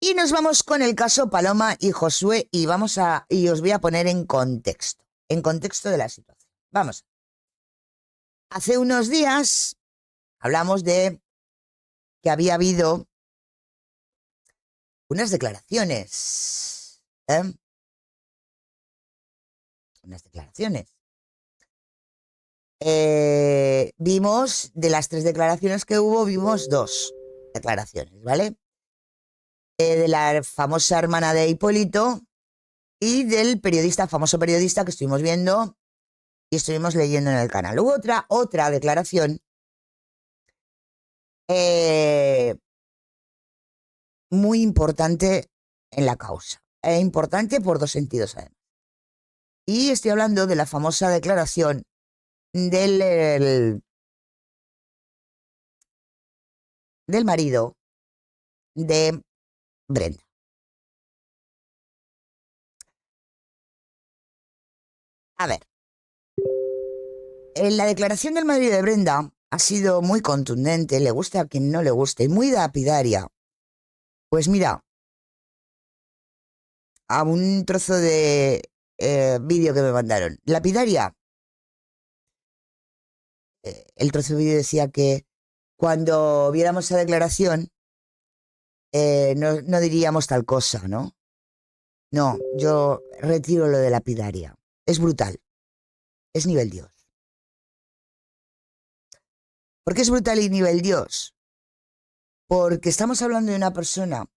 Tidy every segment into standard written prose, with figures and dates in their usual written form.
Y nos vamos con el caso Paloma y Josué y os voy a poner en contexto de la situación. Vamos. Hace unos días hablamos de que había habido unas declaraciones, unas declaraciones. Vimos, de las 3 declaraciones que hubo, vimos 2 declaraciones, ¿vale? De la famosa hermana de Hipólito y del famoso periodista que estuvimos viendo y estuvimos leyendo en el canal. Hubo otra declaración muy importante en la causa. Importante por 2 sentidos, además. Y estoy hablando de la famosa declaración del marido de Brenda. A ver, la declaración del marido de Brenda ha sido muy contundente, le guste a quien no le guste, y muy lapidaria. Pues mira, a un trozo de vídeo que me mandaron. Lapidaria. El trozo de vídeo decía que cuando viéramos esa declaración no diríamos tal cosa, ¿no? No, yo retiro lo de lapidaria. Es brutal. Es nivel Dios. ¿Por qué es brutal y nivel Dios? Porque estamos hablando de una persona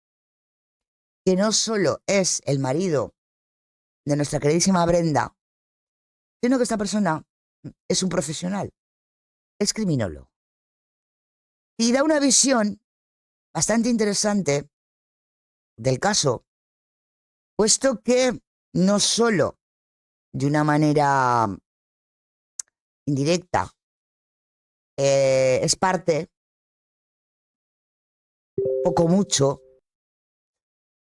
que no solo es el marido de nuestra queridísima Brenda, sino que esta persona es un profesional, es criminólogo. Y da una visión bastante interesante del caso, puesto que no solo de una manera indirecta es parte, poco mucho,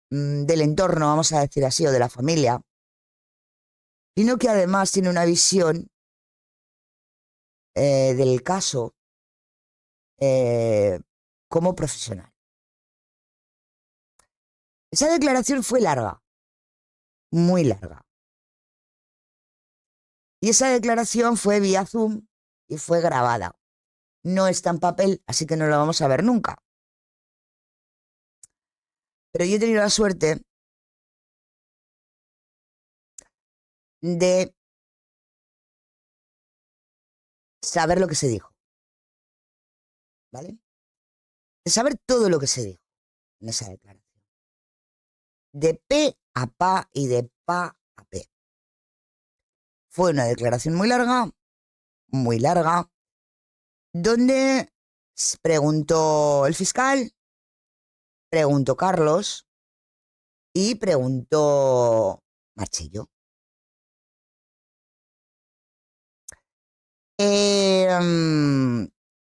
del entorno, vamos a decir así, o de la familia, sino que además tiene una visión del caso como profesional. Esa declaración fue larga, muy larga. Y esa declaración fue vía Zoom y fue grabada. No está en papel, así que no la vamos a ver nunca. Pero yo he tenido la suerte de saber lo que se dijo, ¿vale? De saber todo lo que se dijo en esa declaración. De pe a pa y de pa a pe. Fue una declaración muy larga, donde preguntó el fiscal, preguntó Carlos y preguntó Marchillo.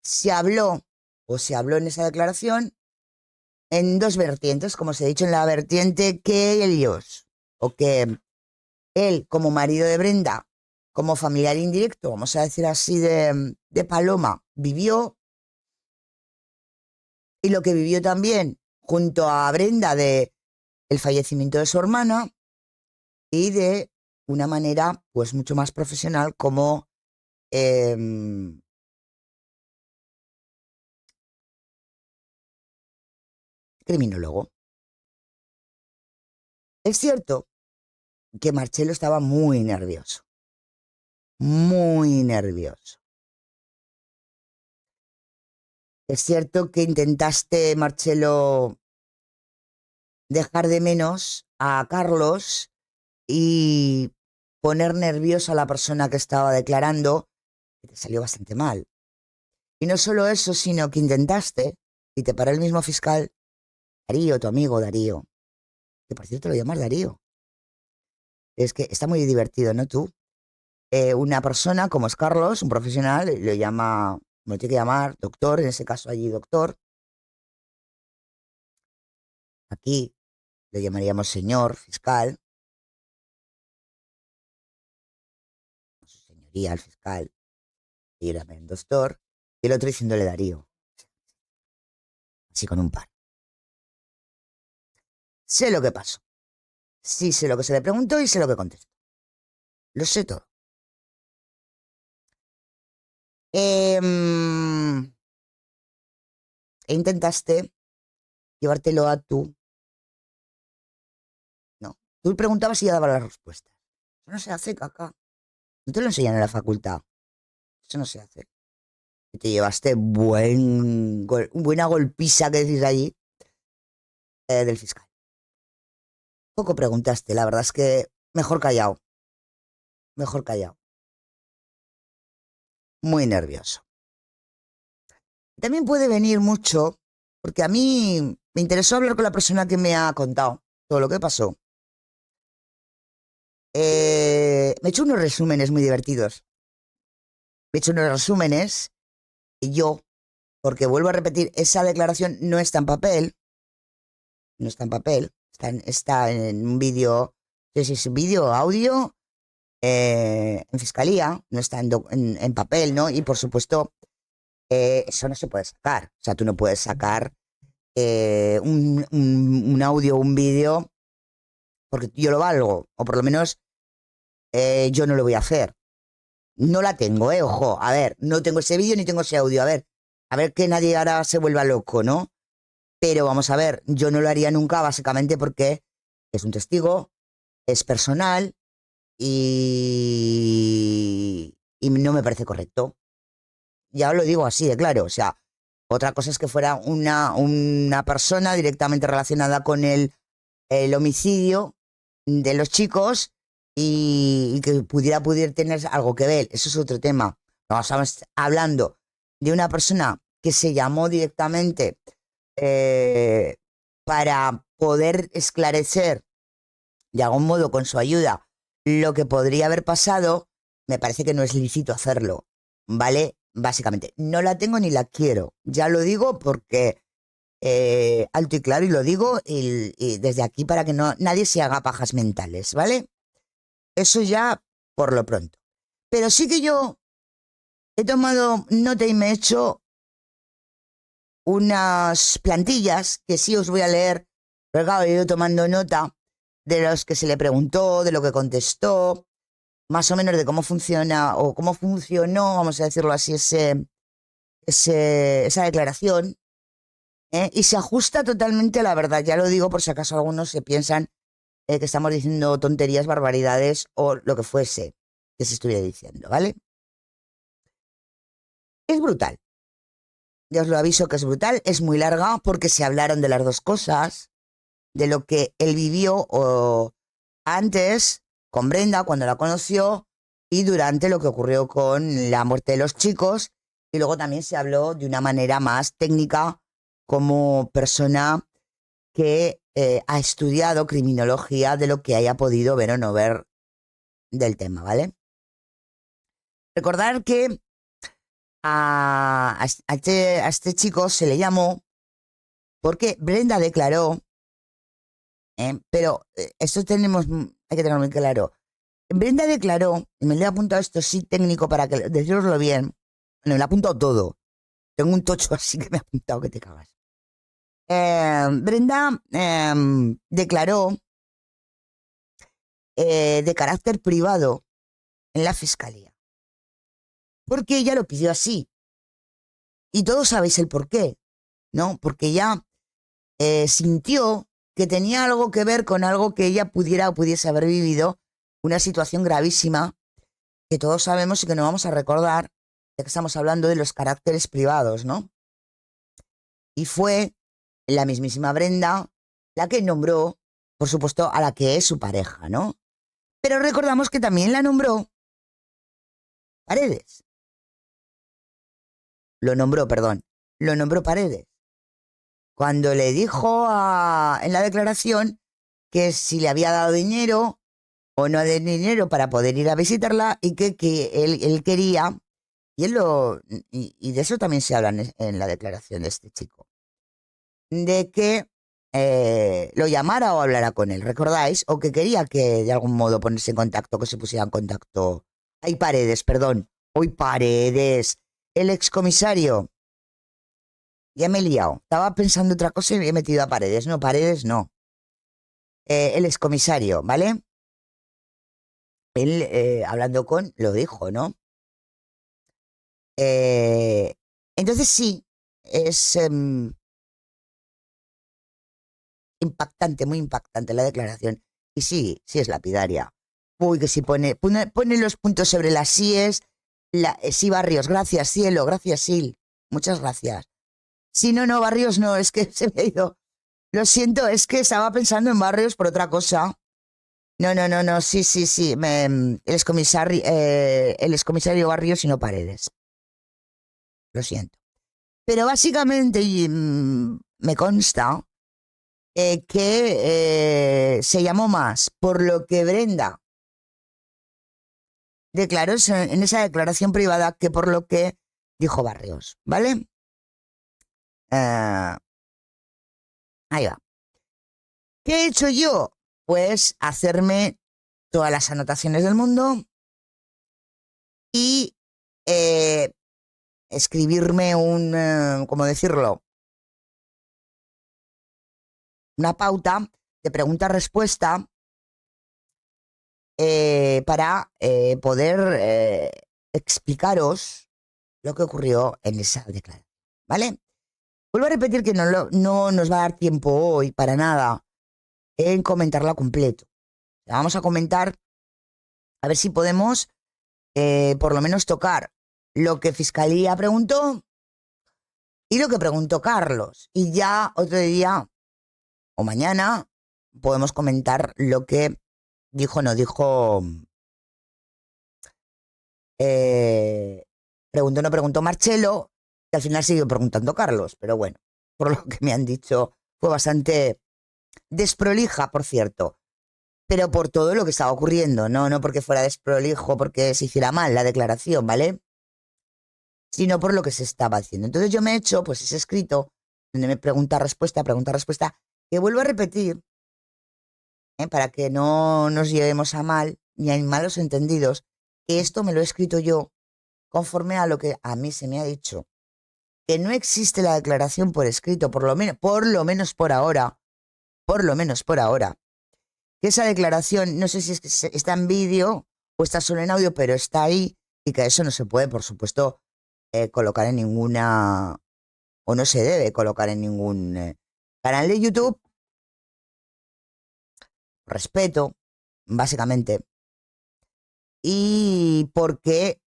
Se habló en esa declaración en 2 vertientes, como se ha dicho, en la vertiente que ellos, o que él como marido de Brenda, como familiar indirecto, vamos a decir así, de Paloma, vivió, y lo que vivió también junto a Brenda de el fallecimiento de su hermana, y de una manera pues mucho más profesional como criminólogo. Es cierto que Marcelo estaba muy nervioso, muy nervioso. Es cierto que intentaste, Marcelo, dejar de menos a Carlos y poner nervioso a la persona que estaba declarando, y te salió bastante mal. Y no solo eso, sino que intentaste, y te paró el mismo fiscal, Darío, tu amigo Darío, que por cierto lo llamas Darío. Es que está muy divertido, ¿no? Tú, una persona como es Carlos, un profesional, lo llama, me tiene que llamar doctor, en ese caso allí doctor. Aquí le llamaríamos señor fiscal, su señoría al fiscal, y era el doctor, y el otro diciéndole Darío, así con un par. sé lo que pasó. Sí sé lo que se le preguntó y sé lo que contestó. Lo sé todo. Em, e intentaste llevártelo a tú. No. Tú preguntabas y ya daba las respuestas. Eso no se hace, caca. No te lo enseñan en la facultad. Eso no se hace. Y te llevaste buena golpiza que decís allí del fiscal. Poco preguntaste, la verdad es que mejor callado. Mejor callado. Muy nervioso. También puede venir mucho, porque a mí me interesó hablar con la persona que me ha contado todo lo que pasó. Me he hecho unos resúmenes muy divertidos. Me he hecho unos resúmenes y yo, porque vuelvo a repetir, esa declaración no está en papel, no está en papel, está en un vídeo, no sé si es vídeo, audio, en fiscalía, no está en papel, ¿no? Y por supuesto, eso no se puede sacar. O sea, tú no puedes sacar un audio o un vídeo porque yo lo valgo, o por lo menos yo no lo voy a hacer. No la tengo, ojo, a ver, no tengo ese vídeo ni tengo ese audio, a ver que nadie ahora se vuelva loco, ¿no? Pero vamos a ver, yo no lo haría nunca básicamente porque es un testigo, es personal y no me parece correcto. Ya os lo digo así de claro, o sea, otra cosa es que fuera una persona directamente relacionada con el homicidio de los chicos y que pudiera tener algo que ver. Eso es otro tema. No, estamos hablando de una persona que se llamó directamente eh, para poder esclarecer de algún modo con su ayuda lo que podría haber pasado. Me parece que no es lícito hacerlo, ¿vale? Básicamente, no la tengo ni la quiero. Ya lo digo porque alto y claro, y lo digo y desde aquí para que nadie se haga pajas mentales, ¿vale? Eso ya por lo pronto. Pero sí que yo he tomado nota y me he hecho unas plantillas que sí os voy a leer, pero claro, he ido tomando nota de los que se le preguntó, de lo que contestó, más o menos de cómo funciona o cómo funcionó, vamos a decirlo así, esa declaración. Y se ajusta totalmente a la verdad. Ya lo digo por si acaso algunos se piensan que estamos diciendo tonterías, barbaridades o lo que fuese que se estuviera diciendo, ¿vale? Es brutal. Ya os lo aviso que es brutal. Es muy larga porque se hablaron de las dos cosas, de lo que él vivió antes con Brenda cuando la conoció y durante lo que ocurrió con la muerte de los chicos. Y luego también se habló de una manera más técnica como persona que ha estudiado criminología de lo que haya podido ver o no ver del tema, ¿vale? Recordar que a este chico se le llamó porque Brenda declaró, pero esto hay que tenerlo muy claro. Brenda declaró, y me lo he apuntado esto sí técnico para que deciroslo bien, bueno, me lo he apuntado todo. Tengo un tocho así que me he apuntado que te cagas. Brenda declaró de carácter privado en la fiscalía, porque ella lo pidió así. Y todos sabéis el por qué, ¿no? Porque ella sintió que tenía algo que ver con algo que ella pudiera o pudiese haber vivido, una situación gravísima que todos sabemos y que no vamos a recordar, ya que estamos hablando de los caracteres privados, ¿no? Y fue la mismísima Brenda la que nombró, por supuesto, a la que es su pareja, ¿no? Pero recordamos que también la nombró Paredes. Lo nombró Paredes. Cuando le dijo en la declaración que si le había dado dinero o no de dinero para poder ir a visitarla y que él quería, y y de eso también se habla en la declaración de este chico, de que lo llamara o hablara con él, ¿recordáis? O que quería que de algún modo ponerse en contacto, que se pusiera en contacto. Hay Paredes, perdón. Hoy Paredes, el excomisario. Ya me he liado. Estaba pensando otra cosa y me he metido a Paredes. No, Paredes no. el excomisario, ¿vale? Él, hablando con, lo dijo, ¿no? Eh, entonces sí, es impactante, muy impactante la declaración. Y sí, sí es lapidaria. Uy, que si pone los puntos sobre las síes. Sí, Barrios, gracias, cielo, gracias, Sil. Muchas gracias. Sí, no, no, Barrios no, es que se me ha ido. Lo siento, es que estaba pensando en Barrios por otra cosa. No, no, no, no, sí, sí, sí. El excomisario Barrios y no Paredes. Lo siento. Pero básicamente me consta que se llamó más por lo que Brenda declaró en esa declaración privada que por lo que dijo Barrios, ¿vale? Eh, ahí va. ¿Qué he hecho yo? Pues hacerme todas las anotaciones del mundo y eh, escribirme ¿cómo decirlo? Una pauta de pregunta-respuesta para poder explicaros lo que ocurrió en esa declaración, ¿vale? Vuelvo a repetir que no nos va a dar tiempo hoy para nada en comentarla completo. La vamos a comentar a ver si podemos por lo menos tocar lo que Fiscalía preguntó y lo que preguntó Carlos. Y ya otro día o mañana podemos comentar lo que dijo, no dijo, eh, preguntó, no preguntó Marcelo, que al final siguió preguntando Carlos. Pero bueno, por lo que me han dicho, fue bastante desprolija, por cierto. Pero por todo lo que estaba ocurriendo, no porque fuera desprolijo, porque se hiciera mal la declaración, ¿vale? Sino por lo que se estaba haciendo. Entonces yo me he hecho, pues, ese escrito, donde me pregunta, respuesta, que vuelvo a repetir, para que no nos llevemos a mal, ni a malos entendidos, que esto me lo he escrito yo conforme a lo que a mí se me ha dicho. Que no existe la declaración por escrito, por lo menos por ahora, por lo menos por ahora. Que esa declaración, no sé si es que está en vídeo o está solo en audio, pero está ahí y que eso no se puede, por supuesto, colocar en ninguna, o no se debe colocar en ningún canal de YouTube. Respeto, básicamente. Y porque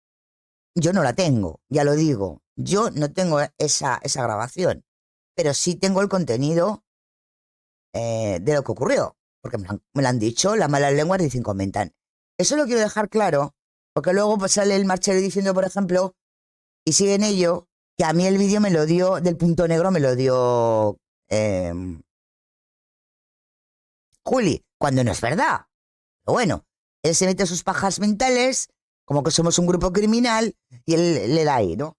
yo no la tengo, ya lo digo. Yo no tengo esa grabación, pero sí tengo el contenido de lo que ocurrió, porque me lo han dicho, las malas lenguas dicen comentan. Eso lo quiero dejar claro, porque luego pues, sale el Marchero diciendo, por ejemplo, y sigue en ello, que a mí el vídeo me lo dio, del punto negro me lo dio eh, Juli, cuando no es verdad. Pero bueno, él se mete sus pajas mentales, como que somos un grupo criminal, y él le da ahí, ¿no?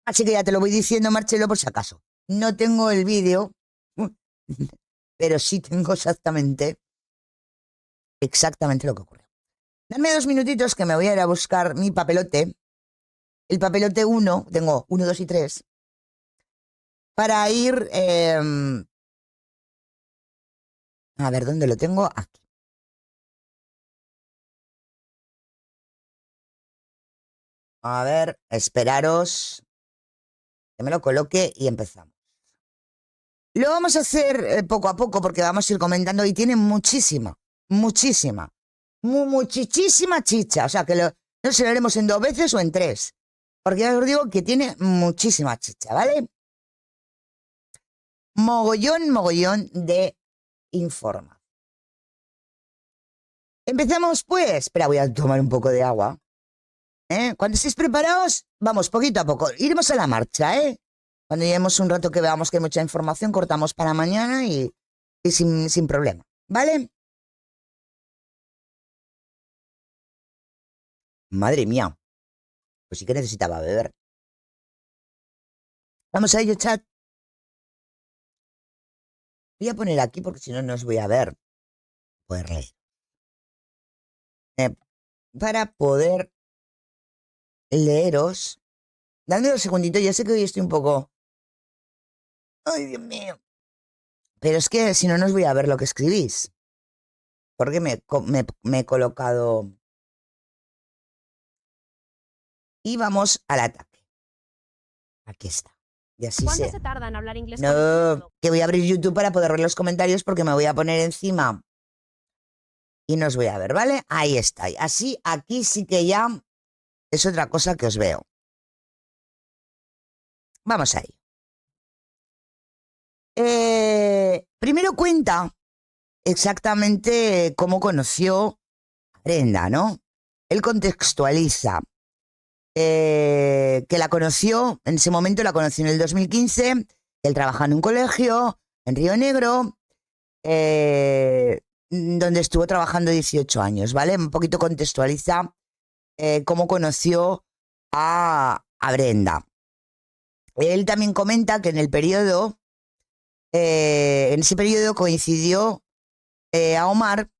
Así que ya te lo voy diciendo, Marcelo, por si acaso. No tengo el vídeo, pero sí tengo exactamente lo que ocurre. Dame 2 minutitos que me voy a ir a buscar mi papelote. El papelote 1, tengo 1, 2 y 3, para ir... a ver, ¿dónde lo tengo? Aquí. A ver, esperaros que me lo coloque y empezamos. Lo vamos a hacer poco a poco porque vamos a ir comentando y tiene muchísima, muchísima chicha. O sea, que no se lo haremos en 2 veces o en 3. Porque ya os digo que tiene muchísima chicha, ¿vale? Mogollón de informa. Empezamos pues. Espera, voy a tomar un poco de agua. Cuando estéis preparados, vamos poquito a poco. Iremos a la marcha, ¿eh? Cuando llevemos un rato que veamos que hay mucha información, cortamos para mañana y sin problema, ¿vale? Madre mía, pues sí que necesitaba beber. Vamos a ello, chat. Voy a poner aquí porque si no, no os voy a ver. Poder leer. Eh, para poder leeros. Dame un segundito, ya sé que hoy estoy un poco... Ay, Dios mío. Pero es que si no, no os voy a ver lo que escribís. Porque me he colocado... Y vamos al ataque. Aquí está. Y así ¿Cuánto se... se tarda en hablar inglés? No, que voy a abrir YouTube para poder ver los comentarios porque me voy a poner encima y no os voy a ver, ¿vale? Ahí está. Así, aquí sí que ya es otra cosa que os veo. Vamos ahí. Primero cuenta exactamente cómo conoció a Brenda, ¿no? Él contextualiza que la conoció, en ese momento la conoció en el 2015, él trabajaba en un colegio en Río Negro, donde estuvo trabajando 18 años, ¿vale? Un poquito contextualiza cómo conoció a Brenda. Él también comenta que en el periodo, en ese periodo coincidió a Omar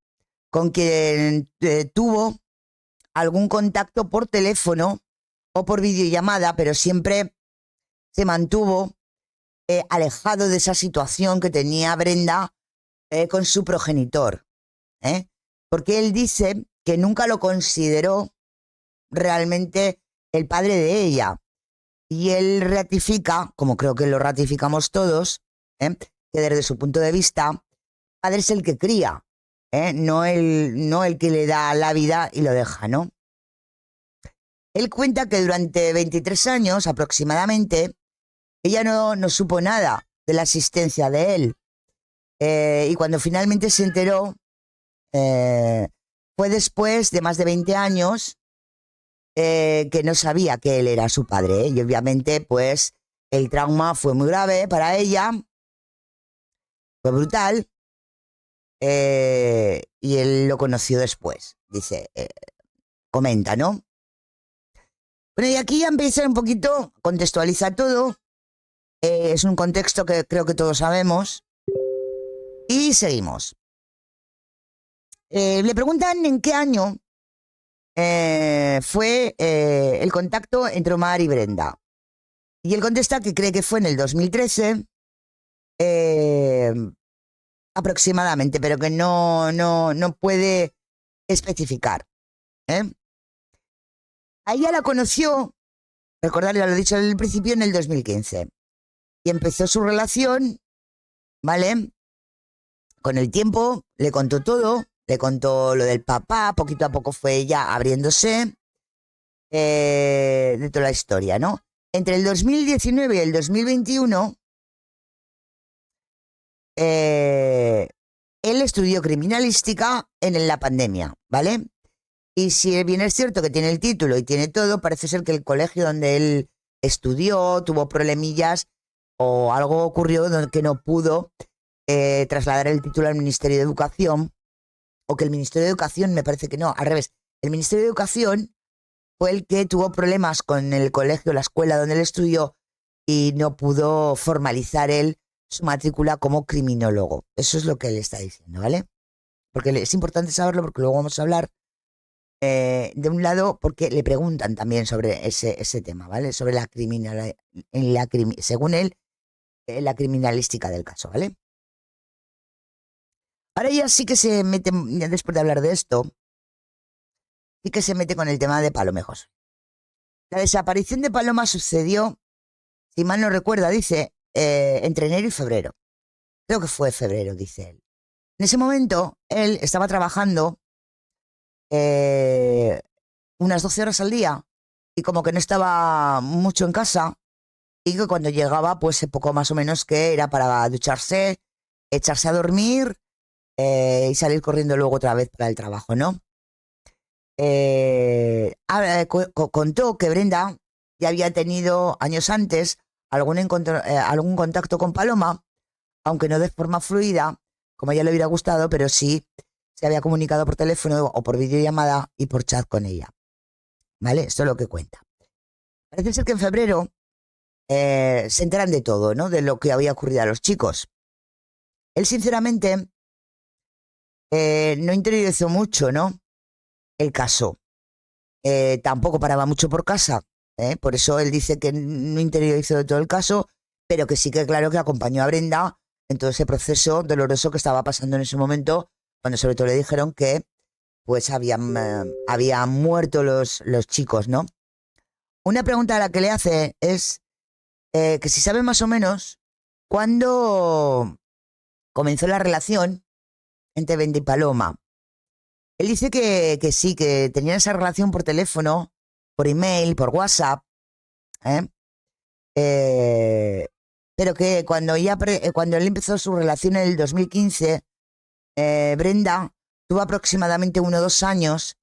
con quien tuvo algún contacto por teléfono o por videollamada, pero siempre se mantuvo alejado de esa situación que tenía Brenda con su progenitor. Porque él dice que nunca lo consideró realmente el padre de ella. Y él ratifica, como creo que lo ratificamos todos, que desde su punto de vista, padre es el que cría, no el que le da la vida y lo deja, ¿no? Él cuenta que durante 23 años aproximadamente, ella no supo nada de la existencia de él. Y cuando finalmente se enteró, fue después de más de 20 años que no sabía que él era su padre. Y obviamente, pues, el trauma fue muy grave para ella, fue brutal, y él lo conoció después, dice, comenta, ¿no? Bueno, y aquí ya empieza un poquito, contextualiza todo, es un contexto que creo que todos sabemos, y seguimos. Le preguntan en qué año fue el contacto entre Omar y Brenda. Y él contesta que cree que fue en el 2013, aproximadamente, pero que no puede especificar. A ella la conoció, recordar, ya lo he dicho al principio, en el 2015. Y empezó su relación, ¿vale? Con el tiempo le contó todo, le contó lo del papá, poquito a poco fue ella abriéndose de toda la historia, ¿no? Entre el 2019 y el 2021, él estudió criminalística en la pandemia, ¿vale? Y si bien es cierto que tiene el título y tiene todo, parece ser que el colegio donde él estudió tuvo problemillas o algo ocurrió que no pudo trasladar el título al Ministerio de Educación, o que el Ministerio de Educación, me parece que no, al revés, el Ministerio de Educación fue el que tuvo problemas con el colegio, la escuela donde él estudió, y no pudo formalizar él su matrícula como criminólogo. Eso es lo que él está diciendo, ¿vale? Porque es importante saberlo, porque luego vamos a hablar de un lado, porque le preguntan también sobre ese tema, ¿vale? Sobre la según él, la criminalística del caso, ¿vale? Ahora ya sí que se mete, después de hablar de esto, sí que se mete con el tema de Palomejos. La desaparición de Paloma sucedió, si mal no recuerda, dice, entre enero y febrero. Creo que fue febrero, dice él. En ese momento, él estaba trabajando unas 12 horas al día y como que no estaba mucho en casa, y que cuando llegaba, pues poco más o menos que era para ducharse, echarse a dormir y salir corriendo luego otra vez para el trabajo, ¿no? Contó que Brenda ya había tenido años antes algún contacto con Paloma, aunque no de forma fluida, como a ella le hubiera gustado, pero sí se había comunicado por teléfono o por videollamada y por chat con ella. ¿Vale? Esto es lo que cuenta. Parece ser que en febrero se enteran de todo, ¿no? De lo que había ocurrido a los chicos. Él, sinceramente, no interiorizó mucho, ¿no? El caso. Tampoco paraba mucho por casa. Por eso él dice que no interiorizó de todo el caso, pero que sí que claro que acompañó a Brenda en todo ese proceso doloroso que estaba pasando en ese momento, cuando sobre todo le dijeron que pues habían muerto los chicos, ¿no? Una pregunta a la que le hace es que si sabe más o menos cuándo comenzó la relación entre Brenda y Paloma. Él dice que sí, que tenían esa relación por teléfono, por email, por WhatsApp, ¿eh? Eh, pero que cuando él empezó su relación en el 2015, Brenda tuvo aproximadamente 1 o 2 años,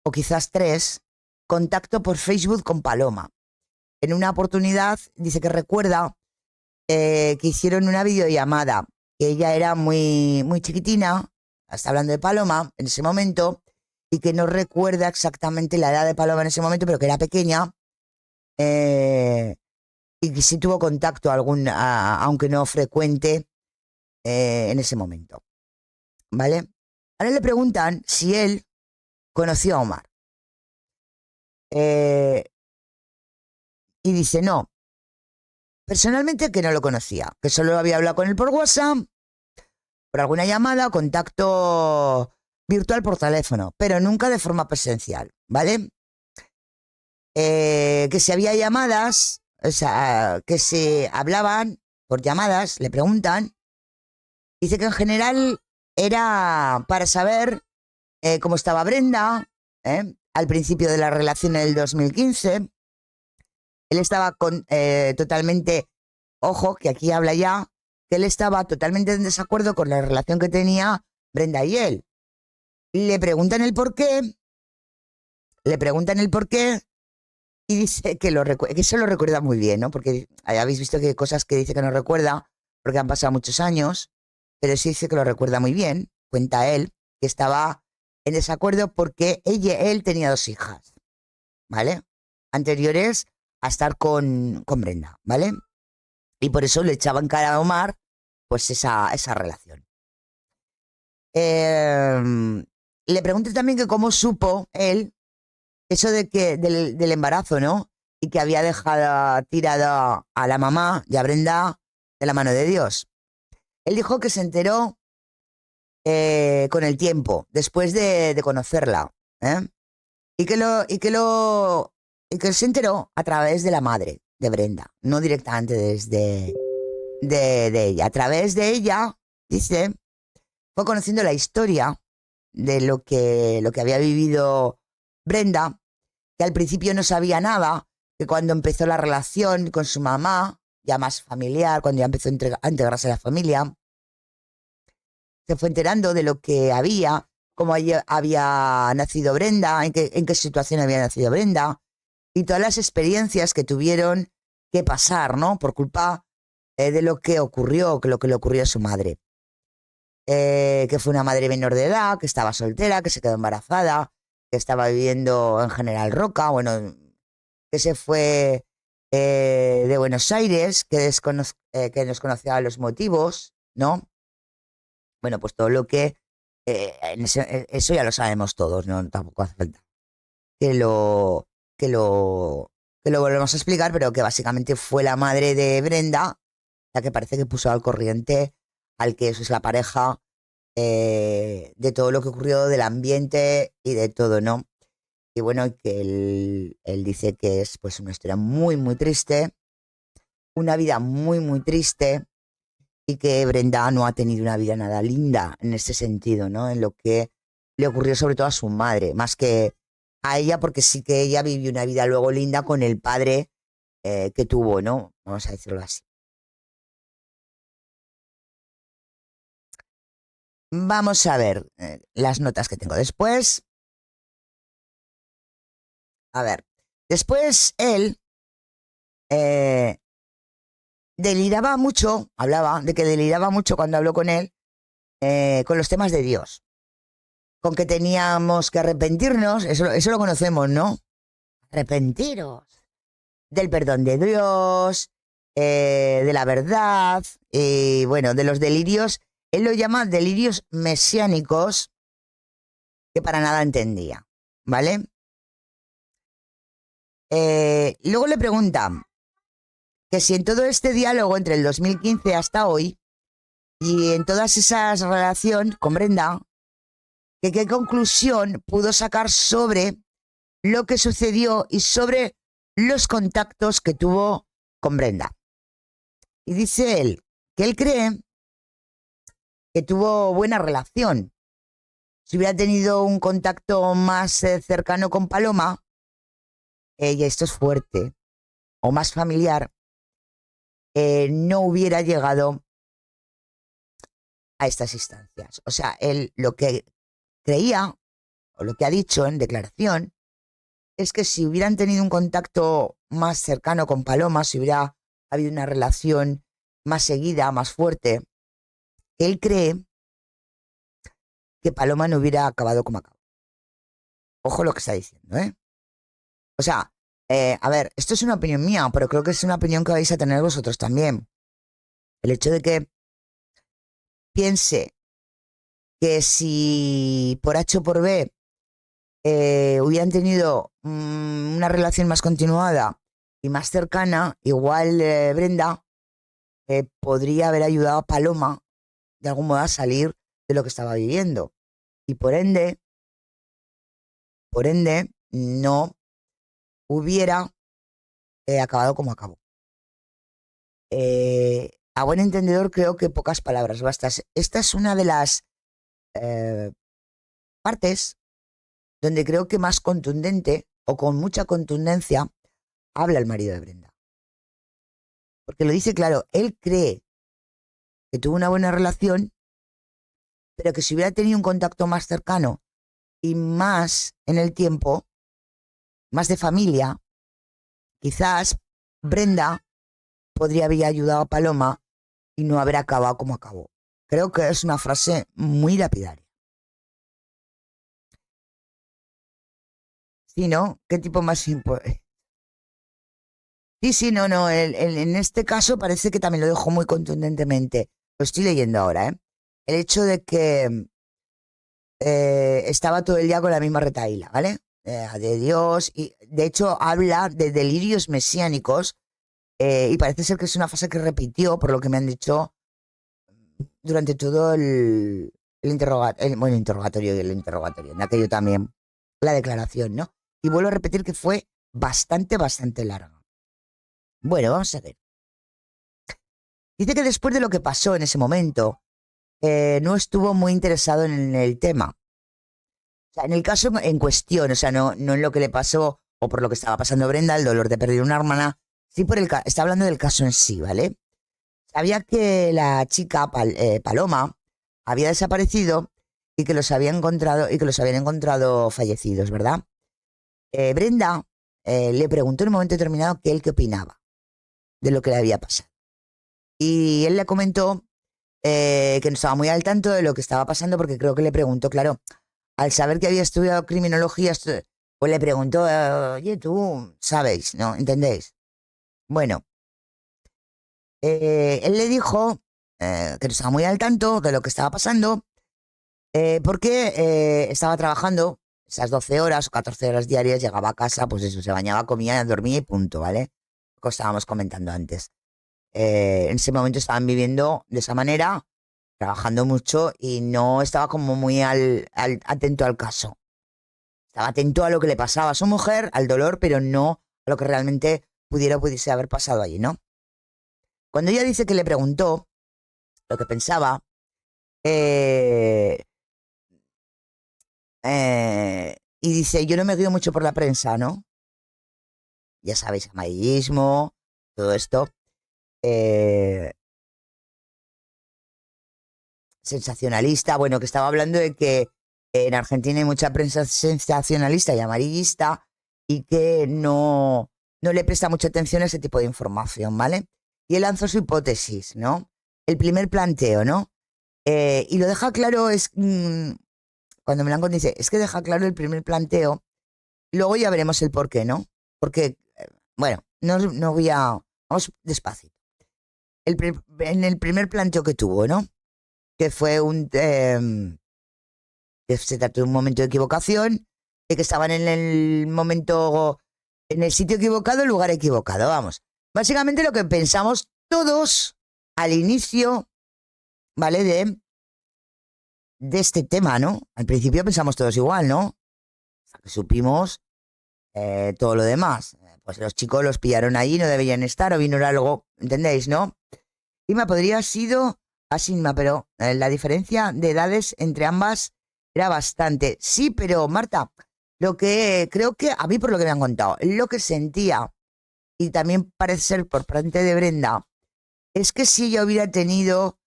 o quizás 3, contacto por Facebook con Paloma. En una oportunidad dice que recuerda que hicieron una videollamada, que ella era muy, muy chiquitina, está hablando de Paloma en ese momento, y que no recuerda exactamente la edad de Paloma en ese momento, pero que era pequeña, y que sí tuvo contacto aunque no frecuente, en ese momento, ¿vale? Ahora le preguntan si él conoció a Omar. Y dice, no, personalmente que no lo conocía, que solo había hablado con él por WhatsApp, por alguna llamada o contacto virtual por teléfono, pero nunca de forma presencial, ¿vale? Que si había llamadas, o sea, que se hablaban por llamadas, le preguntan, dice que en general era para saber cómo estaba Brenda, al principio de la relación en el 2015. Él estaba totalmente, ojo, que aquí habla ya, que él estaba totalmente en desacuerdo con la relación que tenía Brenda y él. Le preguntan el por qué, y dice que eso lo recuerda muy bien, ¿no? Porque habéis visto que hay cosas que dice que no recuerda porque han pasado muchos años, pero sí dice que lo recuerda muy bien. Cuenta él que estaba en desacuerdo porque él tenía 2 hijas, ¿vale? Anteriores a estar con Brenda, ¿vale? Y por eso le echaba en cara a Omar pues esa relación. Le pregunté también que cómo supo él eso de que del embarazo, ¿no? Y que había dejado tirada a la mamá y a Brenda de la mano de Dios. Él dijo que se enteró con el tiempo, después de conocerla, ¿eh? Y que se enteró a través de la madre de Brenda, no directamente desde de ella. A través de ella, dice, fue conociendo la historia de lo que había vivido Brenda, que al principio no sabía nada, que cuando empezó la relación con su mamá, ya más familiar, cuando ya empezó a integrarse a la familia, se fue enterando de lo que cómo había nacido Brenda, en qué situación había nacido Brenda, y todas las experiencias que tuvieron que pasar, ¿no? Por culpa de lo que ocurrió, que lo que le ocurrió a su madre. Que fue una madre menor de edad, que estaba soltera, que se quedó embarazada, que estaba viviendo en General Roca, bueno, que se fue de Buenos Aires, que desconocía los motivos, ¿no? Bueno, pues todo lo que... eso ya lo sabemos todos, ¿no? Tampoco hace falta que lo, que lo, que lo volvemos a explicar, pero que básicamente fue la madre de Brenda la que parece que puso al corriente al que eso es la pareja, de todo lo que ocurrió, del ambiente y de todo, ¿no? Y bueno, que él dice que es pues una historia muy, muy triste, una vida muy, muy triste, y que Brenda no ha tenido una vida nada linda en ese sentido, ¿no? En lo que le ocurrió sobre todo a su madre, más que a ella, porque sí que ella vivió una vida luego linda con el padre que tuvo, ¿no? Vamos a decirlo así. Vamos a ver las notas que tengo después. A ver, después él eh, deliraba mucho, hablaba de que deliraba mucho cuando habló con él, con los temas de Dios, con que teníamos que arrepentirnos, eso lo conocemos, ¿no? Arrepentiros del perdón de Dios, de la verdad, y bueno, de los delirios, él lo llama delirios mesiánicos, que para nada entendía, ¿vale? Luego le preguntan que si en todo este diálogo entre el 2015 hasta hoy Y en todas esas relaciones con Brenda, ¿qué conclusión pudo sacar sobre lo que sucedió y sobre los contactos que tuvo con Brenda? Y dice él que él cree que tuvo buena relación. Si hubiera tenido un contacto más cercano con Paloma, y esto es fuerte, o más familiar, no hubiera llegado a estas instancias. O sea, él lo que creía, o lo que ha dicho en declaración, es que si hubieran tenido un contacto más cercano con Paloma, si hubiera habido una relación más seguida, más fuerte, él cree que Paloma no hubiera acabado como acabó. Ojo lo que está diciendo, ¿eh? O sea, a ver, esto es una opinión mía, pero creo que es una opinión que vais a tener vosotros también. El hecho de que piense que si por H o por B hubieran tenido una relación más continuada y más cercana, igual Brenda podría haber ayudado a Paloma de algún modo a salir de lo que estaba viviendo. Y por ende, no hubiera acabado como acabó. A buen entendedor, creo que pocas palabras bastas. Esta es una de las partes donde creo que más contundente o con mucha contundencia habla el marido de Brenda. Porque lo dice claro, él cree que tuvo una buena relación, pero que si hubiera tenido un contacto más cercano y más en el tiempo, más de familia, quizás Brenda podría haber ayudado a Paloma y no haber acabado como acabó. Creo que es una frase muy lapidaria. ¿Sí, no? ¿Qué tipo más importante? Sí, no, en este caso parece que también lo dejó muy contundentemente. Lo estoy leyendo ahora, ¿eh? El hecho de que estaba todo el día con la misma retahíla, ¿vale? De Dios, y de hecho habla de delirios mesiánicos, y parece ser que es una frase que repitió, por lo que me han dicho, durante todo el interrogatorio y el interrogatorio, en aquello también, la declaración, ¿no? Y vuelvo a repetir que fue bastante larga. Bueno, vamos a ver. Dice que después de lo que pasó en ese momento, no estuvo muy interesado en el tema. O sea, en el caso en cuestión, o sea, no en lo que le pasó o por lo que estaba pasando Brenda, el dolor de perder una hermana, sí está hablando del caso en sí, ¿vale? Sabía que la chica Paloma había desaparecido y que los había encontrado y que los habían encontrado fallecidos, ¿verdad? Brenda le preguntó en un momento determinado que él qué opinaba de lo que le había pasado. Y él le comentó que no estaba muy al tanto de lo que estaba pasando porque creo que le preguntó, claro, al saber que había estudiado criminología, pues le preguntó, oye, tú sabéis, ¿no? ¿Entendéis? Bueno, él le dijo que no estaba muy al tanto de lo que estaba pasando porque estaba trabajando esas 12 horas o 14 horas diarias, llegaba a casa, pues eso, se bañaba, comía, dormía y punto, ¿vale? Lo que estábamos comentando antes. En ese momento estaban viviendo de esa manera, trabajando mucho y no estaba como muy atento al caso. Estaba atento a lo que le pasaba a su mujer, al dolor, pero no a lo que realmente pudiese haber pasado allí, ¿no? Cuando ella dice que le preguntó lo que pensaba, eh, y dice, yo no me guío mucho por la prensa, ¿no? Ya sabéis, amarillismo, todo esto. eh, Sensacionalista, bueno, que estaba hablando de que en Argentina hay mucha prensa sensacionalista y amarillista y que no le presta mucha atención a ese tipo de información, ¿vale? Y él lanzó su hipótesis, ¿no? El primer planteo, ¿no? Y lo deja claro, cuando Melanco dice, es que deja claro el primer planteo, luego ya veremos el por qué, ¿no? Porque, bueno, no voy a... Vamos despacio. En el primer planteo que tuvo, ¿no? Que fue que se trató de un momento de equivocación, de que estaban en el momento, en el sitio equivocado, el lugar equivocado, vamos. Básicamente lo que pensamos todos al inicio ¿vale? De este tema, ¿no? Al principio pensamos todos igual, ¿no? Hasta que supimos todo lo demás. Pues los chicos los pillaron ahí, no deberían estar, o vino algo, ¿entendéis, no? Inma podría haber sido Asinma, pero la diferencia de edades entre ambas era bastante. Sí, pero Marta, lo que creo que, a mí por lo que me han contado, lo que sentía, y también parece ser por parte de Brenda, es que si ella hubiera tenido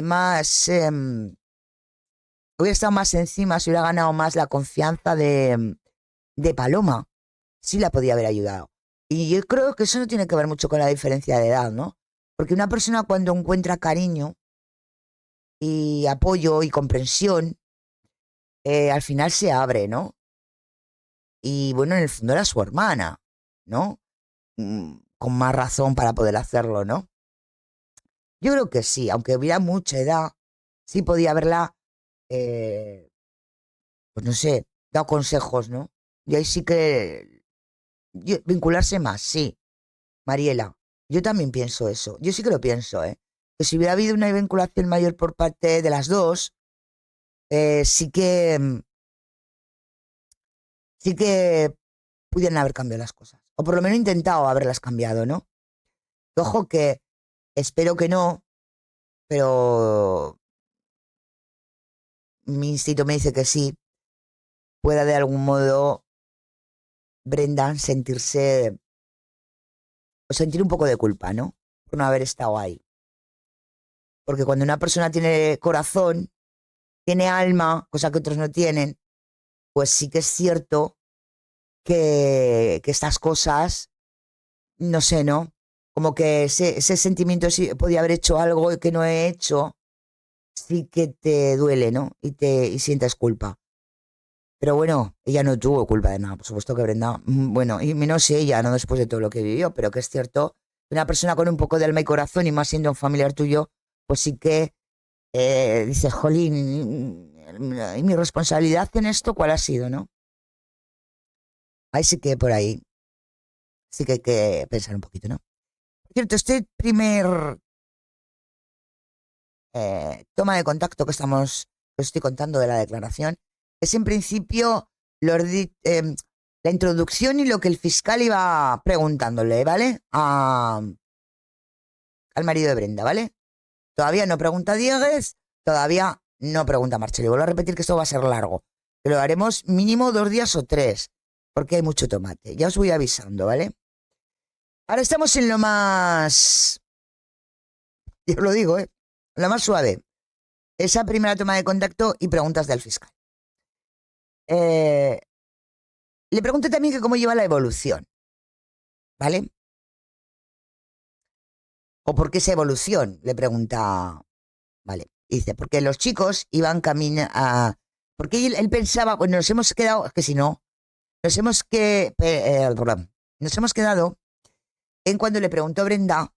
más, hubiera estado más encima, si hubiera ganado más la confianza de Paloma, sí la podía haber ayudado. Y yo creo que eso no tiene que ver mucho con la diferencia de edad, ¿no? Porque una persona cuando encuentra cariño y apoyo y comprensión, al final se abre, ¿no? Y bueno, en el fondo era su hermana, ¿no? Con más razón para poder hacerlo, ¿no? Yo creo que sí, aunque hubiera mucha edad, sí podía haberla, eh, pues no sé, dado consejos, ¿no? Y ahí sí que vincularse más, sí, Mariela. Yo también pienso eso. Yo sí que lo pienso, ¿eh? Que si hubiera habido una vinculación mayor por parte de las dos, sí que sí que pudieran haber cambiado las cosas. O por lo menos intentado haberlas cambiado, ¿no? Ojo que espero que no, pero mi instinto me dice que sí, pueda de algún modo Brenda sentirse, o sentir un poco de culpa, ¿no? Por no haber estado ahí. Porque cuando una persona tiene corazón, tiene alma, cosa que otros no tienen, pues sí que es cierto que estas cosas, no sé, ¿no? Como que ese sentimiento si podía haber hecho algo que no he hecho, sí que te duele, ¿no? Y sientes culpa. Pero bueno, ella no tuvo culpa de nada, por supuesto que Brenda, bueno, y menos ella, no después de todo lo que vivió, pero que es cierto, una persona con un poco de alma y corazón y más siendo un familiar tuyo, pues sí que dices, jolín, ¿y mi responsabilidad en esto cuál ha sido, no? Ahí sí que por ahí, sí que hay que pensar un poquito, ¿no? Por cierto, este primer toma de contacto que os estoy contando de la declaración, es en principio la introducción y lo que el fiscal iba preguntándole, ¿vale? Al marido de Brenda, ¿vale? Todavía no pregunta Diegues, todavía no pregunta Marcelo. Y vuelvo a repetir que esto va a ser largo, pero lo haremos mínimo 2 días o 3, porque hay mucho tomate. Ya os voy avisando, ¿vale? Ahora estamos en lo más, yo lo digo, lo más suave. Esa primera toma de contacto y preguntas del fiscal. Eh, Le pregunto también que cómo lleva la evolución, ¿vale? ¿O por qué esa evolución? Le pregunta, ¿vale? Dice, porque los chicos iban camino a... Porque él pensaba, bueno, nos hemos quedado, es que si no, nos hemos quedado en cuando le preguntó a Brenda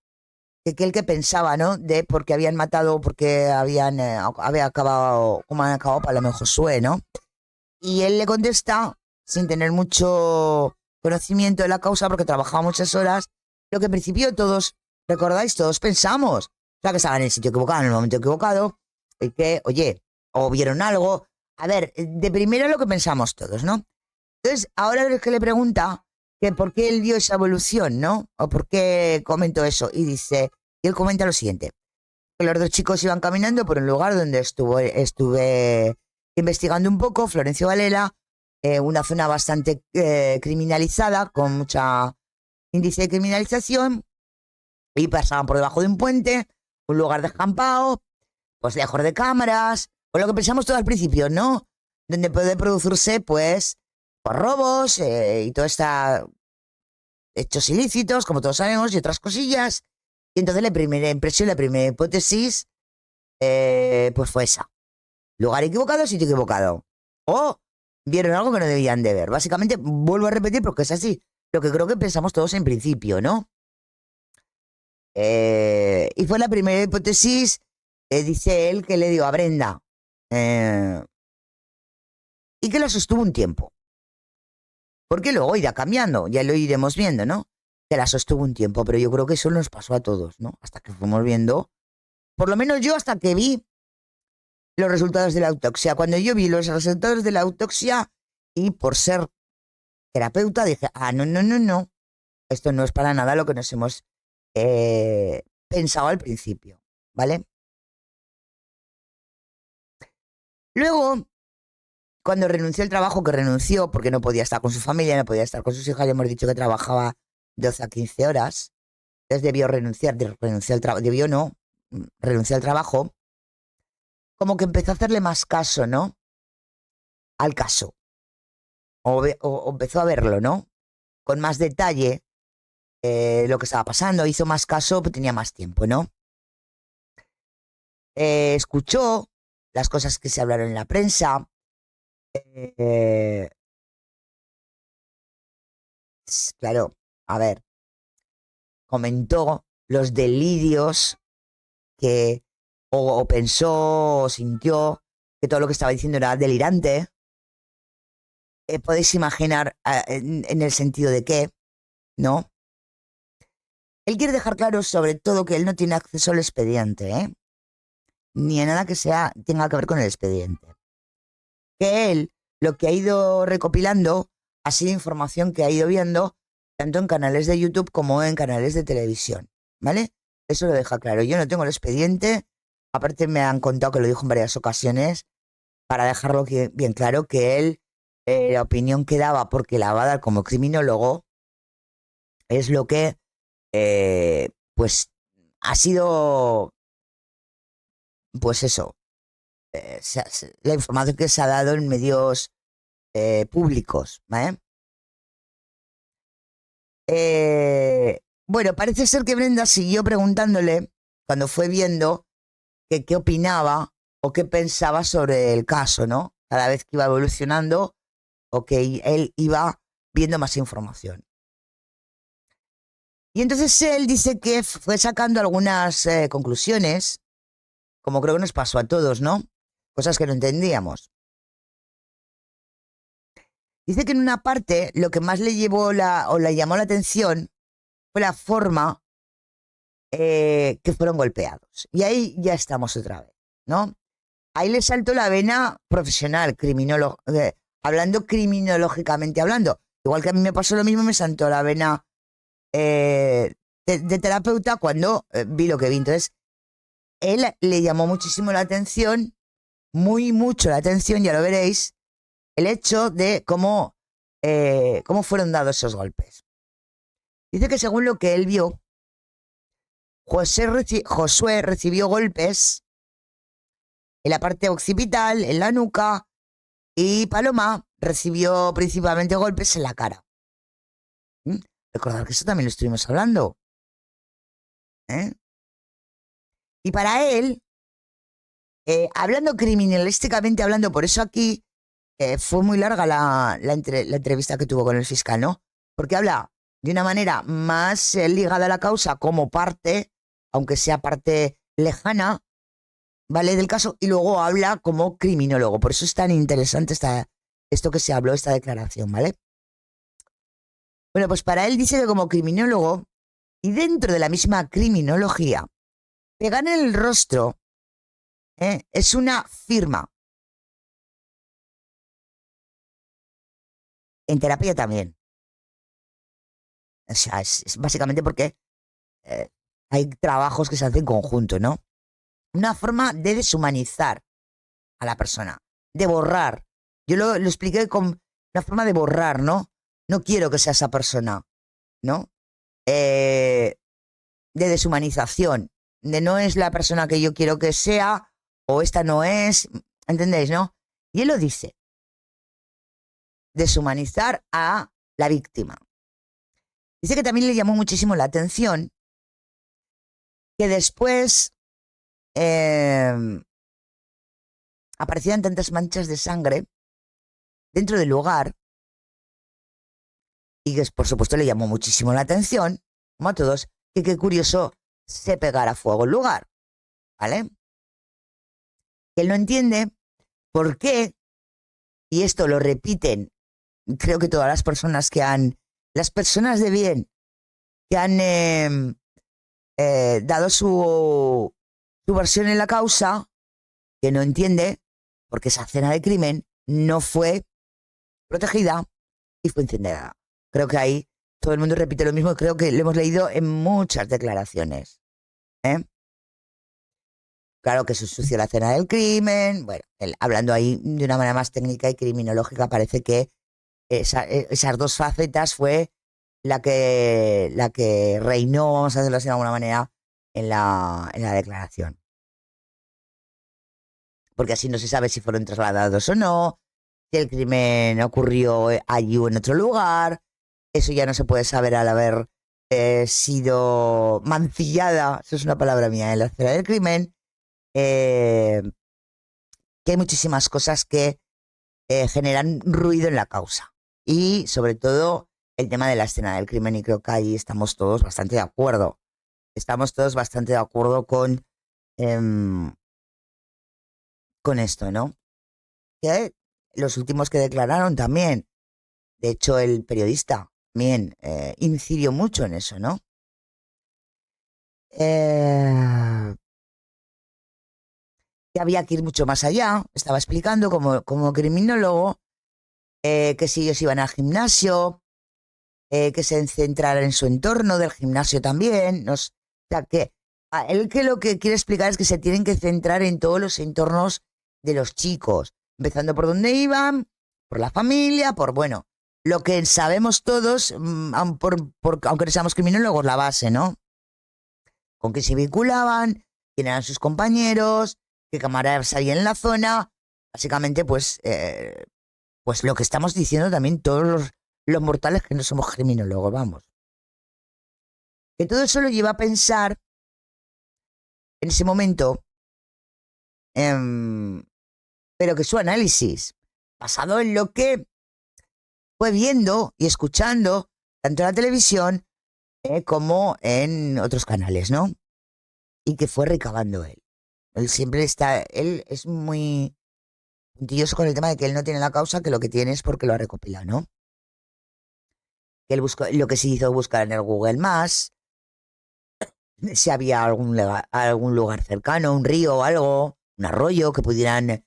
que él que pensaba, ¿no? De por qué habían matado, porque había acabado, como han acabado Paloma y Josué, ¿no? Y él le contesta, sin tener mucho conocimiento de la causa, porque trabajaba muchas horas, lo que en principio todos, recordáis, todos pensamos. O sea, que estaban en el sitio equivocado, en el momento equivocado, y que, oye, o vieron algo. A ver, de primero lo que pensamos todos, ¿no? Entonces, ahora es que le pregunta que por qué él vio esa evolución, ¿no? O por qué comentó eso. Y él comenta lo siguiente, que los dos chicos iban caminando por un lugar donde estuve investigando un poco, Florencio Varela, una zona bastante criminalizada, con mucha índice de criminalización, y pasaban por debajo de un puente, un lugar descampado, pues lejos de cámaras, pues lo que pensamos todo al principio, ¿no? Donde puede producirse, pues, robos y todo está hechos ilícitos, como todos sabemos, y otras cosillas. Y entonces la primera impresión, la primera hipótesis, pues fue esa. Lugar equivocado, sitio equivocado. O vieron algo que no debían de ver. Básicamente, vuelvo a repetir porque es así. Lo que creo que pensamos todos en principio, ¿no? Y fue la primera hipótesis, dice él, que le dio a Brenda. Y que la sostuvo un tiempo. Porque luego irá cambiando, ya lo iremos viendo, ¿no? Que la sostuvo un tiempo, pero yo creo que eso nos pasó a todos, ¿no? Hasta que fuimos viendo, por lo menos yo hasta que vi los resultados de la autopsia. Cuando yo vi los resultados de la autopsia y por ser terapeuta dije, no, no, no, no, esto no es para nada lo que nos hemos pensado al principio, ¿vale? Luego, cuando renunció al trabajo, que renunció porque no podía estar con su familia, no podía estar con sus hijas, ya hemos dicho que trabajaba 12 a 15 horas, entonces debió renunciar, renunció al trabajo, como que empezó a hacerle más caso, ¿no? Al caso, o empezó a verlo, ¿no? Con más detalle lo que estaba pasando, hizo más caso, pues tenía más tiempo, ¿no? Escuchó las cosas que se hablaron en la prensa, eh, claro, a ver, comentó los delirios que o pensó o sintió que todo lo que estaba diciendo era delirante. Podéis imaginar en el sentido de qué, ¿no? Él quiere dejar claro sobre todo que él no tiene acceso al expediente, ni a nada que tenga que ver con el expediente. Que él lo que ha ido recopilando ha sido información que ha ido viendo tanto en canales de YouTube como en canales de televisión, ¿vale? Eso lo deja claro. Yo no tengo el expediente, aparte me han contado que lo dijo en varias ocasiones, para dejarlo bien claro que él, la opinión que daba, porque la va a dar como criminólogo, es lo que, pues, ha sido, pues eso, la información que se ha dado en medios públicos, ¿vale? Bueno, parece ser que Brenda siguió preguntándole cuando fue viendo que qué opinaba o qué pensaba sobre el caso, ¿no? Cada vez que iba evolucionando o que él iba viendo más información. Y entonces él dice que fue sacando algunas conclusiones, como creo que nos pasó a todos, ¿no? Cosas que no entendíamos. Dice que en una parte lo que más le llevó le llamó la atención fue la forma que fueron golpeados. Y ahí ya estamos otra vez, ¿no? Ahí le saltó la vena profesional, hablando criminológicamente hablando. Igual que a mí me pasó lo mismo, me saltó la vena de terapeuta cuando vi lo que vi. Entonces, él le llamó muchísimo la atención, mucho la atención, ya lo veréis, el hecho de cómo fueron dados esos golpes. Dice que según lo que él vio, Josué recibió golpes en la parte occipital, en la nuca, y Paloma recibió principalmente golpes en la cara. Recordad que eso también lo estuvimos hablando. Y para él, hablando criminalísticamente hablando, por eso aquí fue muy larga la entrevista que tuvo con el fiscal, ¿no? Porque habla de una manera más ligada a la causa como parte, aunque sea parte lejana, ¿vale? Del caso, y luego habla como criminólogo. Por eso es tan interesante esto que se habló, esta declaración, ¿vale? Bueno, pues para él dice que como criminólogo, y dentro de la misma criminología, pegar en el rostro es una firma. En terapia también. O sea, es básicamente porque hay trabajos que se hacen en conjunto, ¿no? Una forma de deshumanizar a la persona, de borrar. Yo lo expliqué con una forma de borrar, ¿no? No quiero que sea esa persona, ¿no? De deshumanización, de no es la persona que yo quiero que sea, o esta no es, ¿entendéis, no? Y él lo dice, deshumanizar a la víctima. Dice que también le llamó muchísimo la atención que después aparecían tantas manchas de sangre dentro del lugar y que por supuesto le llamó muchísimo la atención, como a todos, que qué curioso se pegara fuego el lugar, ¿vale? Que él no entiende por qué, y esto lo repiten, creo que todas las personas las personas de bien que han dado su versión en la causa, que no entiende por qué esa escena del crimen no fue protegida y fue incendiada. Creo que ahí todo el mundo repite lo mismo, creo que lo hemos leído en muchas declaraciones. ¿eh? Claro que se ensució la escena del crimen. Bueno, hablando ahí de una manera más técnica y criminológica, parece que esas dos facetas fue la que reinó, vamos a decirlo así de alguna manera, en la declaración. Porque así no se sabe si fueron trasladados o no, si el crimen ocurrió allí o en otro lugar. Eso ya no se puede saber al haber sido mancillada, eso es una palabra mía, en la escena del crimen. Eh, que hay muchísimas cosas que generan ruido en la causa. Y sobre todo el tema de la escena del crimen, y creo que ahí estamos todos bastante de acuerdo. Estamos todos bastante de acuerdo em, con esto, ¿no? Que los últimos que declararon también, de hecho el periodista también incidió mucho en eso, ¿no? Que había que ir mucho más allá, estaba explicando como criminólogo que si ellos iban al gimnasio, que se centrara en su entorno del gimnasio también. O sea, que él que lo que quiere explicar es que se tienen que centrar en todos los entornos de los chicos, empezando por dónde iban, por la familia, por, bueno, lo que sabemos todos, aunque no seamos criminólogos, la base, ¿no? Con qué se vinculaban, quién eran sus compañeros, qué camaradas había en la zona. Básicamente, pues lo que estamos diciendo también todos los mortales que no somos criminólogos, vamos. Que todo eso lo lleva a pensar en ese momento, em, pero que su análisis, basado en lo que fue viendo y escuchando, tanto en la televisión como en otros canales, ¿no? Y que fue recabando él. Él es muy puntilloso con el tema de que él no tiene la causa, que lo que tiene es porque lo ha recopilado, ¿no? Que él buscó, lo que se hizo buscar en el Google Más, si había algún lugar cercano, un río o algo, un arroyo que pudieran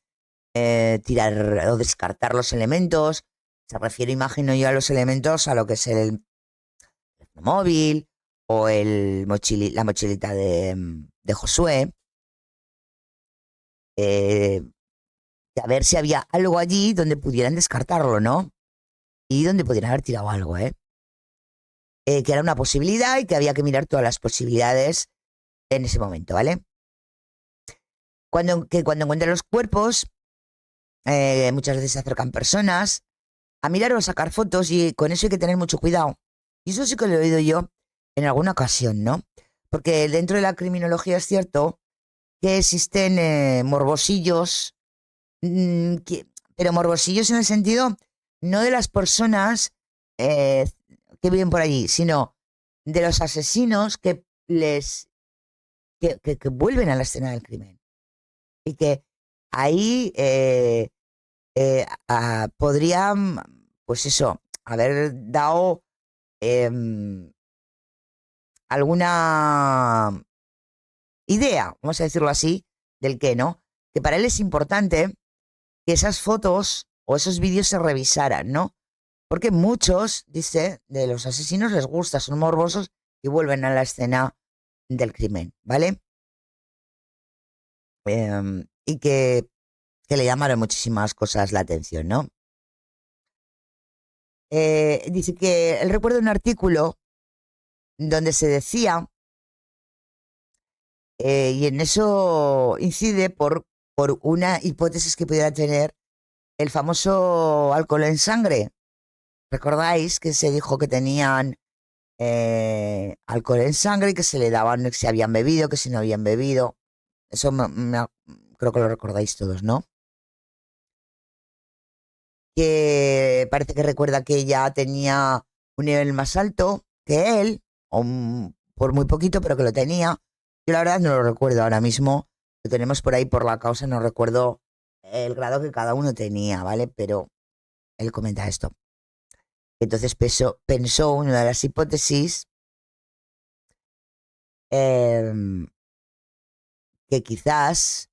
tirar o descartar los elementos. Se refiere, imagino yo, a los elementos, a lo que es el móvil o la mochilita de Josué. eh, a ver si había algo allí donde pudieran descartarlo, ¿no? Y donde pudieran haber tirado algo, ¿eh? Que era una posibilidad y que había que mirar todas las posibilidades en ese momento, ¿vale? Cuando encuentran los cuerpos, muchas veces se acercan personas a mirar o a sacar fotos y con eso hay que tener mucho cuidado. Y eso sí que lo he oído yo en alguna ocasión, ¿no? Porque dentro de la criminología es cierto que existen morbosillos, pero morbosillos en el sentido no de las personas que viven por allí, sino de los asesinos que vuelven a la escena del crimen. Y que ahí podrían, pues eso, haber dado em, alguna idea, vamos a decirlo así, del qué, ¿no? Que para él es importante que esas fotos o esos vídeos se revisaran, ¿no? Porque muchos, dice, de los asesinos les gusta, son morbosos y vuelven a la escena del crimen, ¿vale? Y que le llamaron muchísimas cosas la atención, ¿no? Dice que él recuerda un artículo donde se decía, y en eso incide por una hipótesis que pudiera tener el famoso alcohol en sangre. ¿Recordáis que se dijo que tenían alcohol en sangre y que se le daban si habían bebido, que si no habían bebido? Eso creo que lo recordáis todos, ¿no? Que parece que recuerda que ella tenía un nivel más alto que él, por muy poquito, pero que lo tenía. Yo la verdad no lo recuerdo ahora mismo, lo tenemos por ahí por la causa, no recuerdo el grado que cada uno tenía, ¿vale? Pero él comenta esto. Entonces pensó una de las hipótesis em, que quizás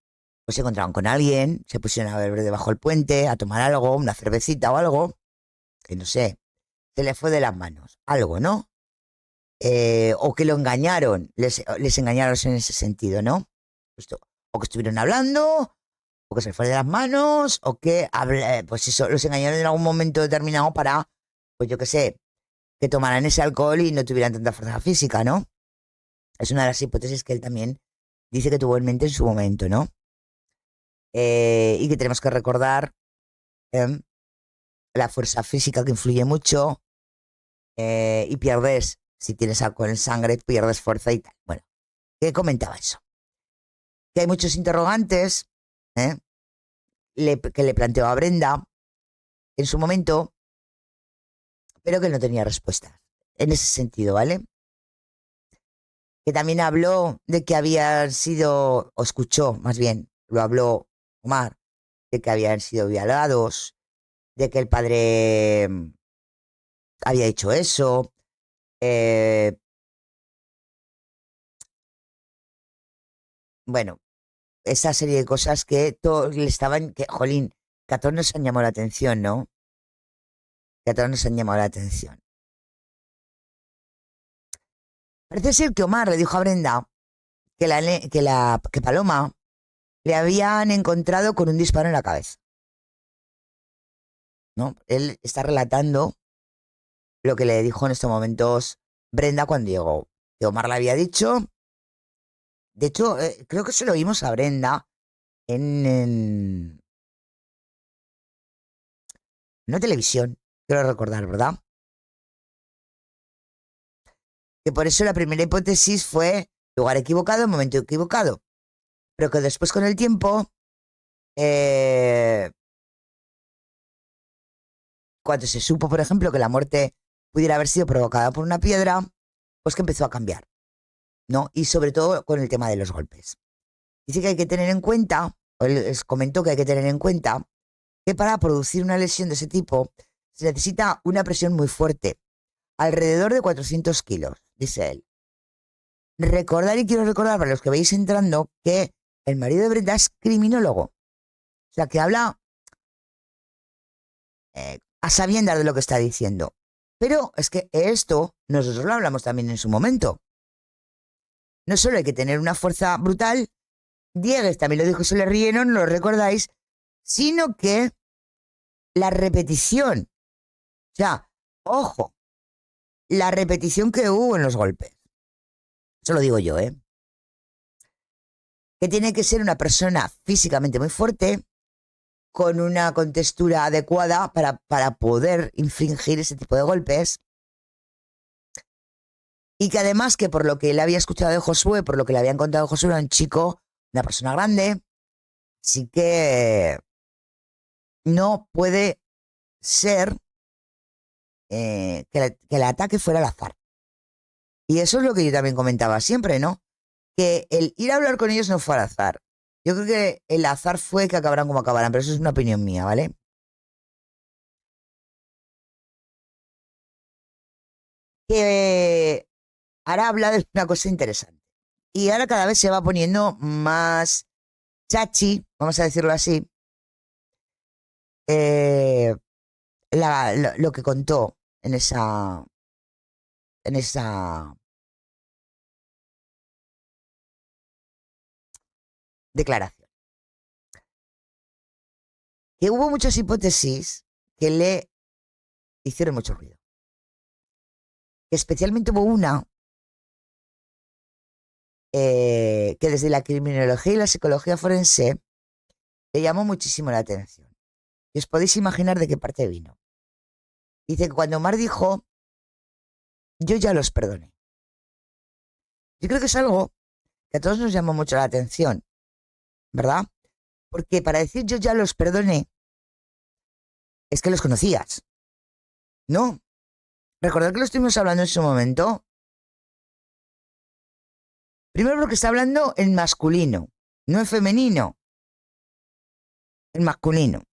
pues se encontraron con alguien, se pusieron a beber debajo del puente, a tomar algo, una cervecita o algo, que no sé, se le fue de las manos, algo, ¿no? O que lo engañaron, les engañaron en ese sentido, ¿no? O que estuvieron hablando, o que se le fue de las manos, o que, pues eso, los engañaron en algún momento determinado para, pues yo qué sé, que tomaran ese alcohol y no tuvieran tanta fuerza física, ¿no? Es una de las hipótesis que él también dice que tuvo en mente en su momento, ¿no? Y que tenemos que recordar eh, la fuerza física que influye mucho, y pierdes, si tienes alcohol en sangre, pierdes fuerza y tal. Bueno, ¿qué comentaba eso? Que hay muchos interrogantes ¿eh? Que le planteó a Brenda en su momento, pero que no tenía respuestas. En ese sentido, ¿vale? Que también habló de que habían sido, o escuchó más bien, lo habló Omar, de que habían sido violados, de que el padre había hecho eso. eh, bueno, esa serie de cosas que todos le estaban, que, jolín, que a todos nos han llamado la atención, ¿no? Que a todos nos han llamado la atención. Parece ser que Omar le dijo a Brenda que Paloma le habían encontrado con un disparo en la cabeza, ¿no? Él está relatando lo que le dijo en estos momentos Brenda cuando llegó. Que Omar le había dicho. De hecho, creo que se lo oímos a Brenda en una televisión, quiero recordar, ¿verdad? Que por eso la primera hipótesis fue lugar equivocado, momento equivocado. Pero que después con el tiempo, eh, cuando se supo, por ejemplo, que la muerte pudiera haber sido provocada por una piedra, pues que empezó a cambiar, ¿no? Y sobre todo con el tema de los golpes. Dice que hay que tener en cuenta, o él les comentó que hay que tener en cuenta, que para producir una lesión de ese tipo se necesita una presión muy fuerte, alrededor de 400 kilos, dice él. Recordar, y quiero recordar para los que veis entrando, que el marido de Brenda es criminólogo. O sea, que habla a sabiendas de lo que está diciendo. Pero es que esto nosotros lo hablamos también en su momento. No solo hay que tener una fuerza brutal, Diegues también lo dijo, se le rieron, no lo recordáis, sino que la repetición, o sea, ojo, la repetición que hubo en los golpes. Eso lo digo yo, ¿eh? Que tiene que ser una persona físicamente muy fuerte, con una contextura adecuada para poder infringir ese tipo de golpes. Y que además, que por lo que él había escuchado de Josué, por lo que le habían contado Josué, era un chico, una persona grande, sí que no puede ser que el ataque fuera al azar. Y eso es lo que yo también comentaba siempre, ¿no? Que el ir a hablar con ellos no fue al azar. Yo creo que el azar fue que acabaran como acabaran, pero eso es una opinión mía, ¿vale? Que ahora habla de una cosa interesante. Y ahora cada vez se va poniendo más chachi, vamos a decirlo así, eh, lo que contó en esa declaración. Que hubo muchas hipótesis que le hicieron mucho ruido. Que especialmente hubo una que desde la criminología y la psicología forense le llamó muchísimo la atención. Y os podéis imaginar de qué parte vino. Dice que cuando Omar dijo, yo ya los perdoné. Yo creo que es algo que a todos nos llamó mucho la atención, ¿verdad? Porque para decir yo ya los perdoné, es que los conocías, ¿no? Recordad que lo estuvimos hablando en su momento. Primero porque está hablando en masculino, no en femenino, en masculino.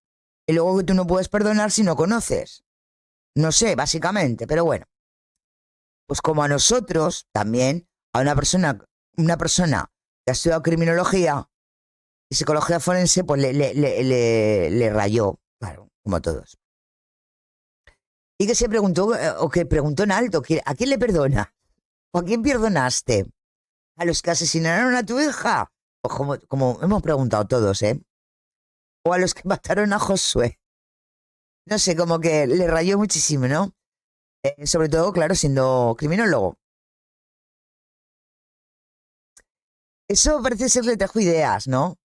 Y luego que tú no puedes perdonar si no conoces. No sé, básicamente, pero bueno. Pues como a nosotros también, a una persona que ha estudiado criminología, Y psicología forense, pues le rayó, claro, como todos. Y que se preguntó, o que preguntó en alto, ¿a quién le perdona? ¿O a quién perdonaste? ¿A los que asesinaron a tu hija? O como hemos preguntado todos, ¿eh? ¿O a los que mataron a Josué? No sé, como que le rayó muchísimo, ¿no? Sobre todo, claro, siendo criminólogo. Eso parece ser le trajo ideas, ¿no?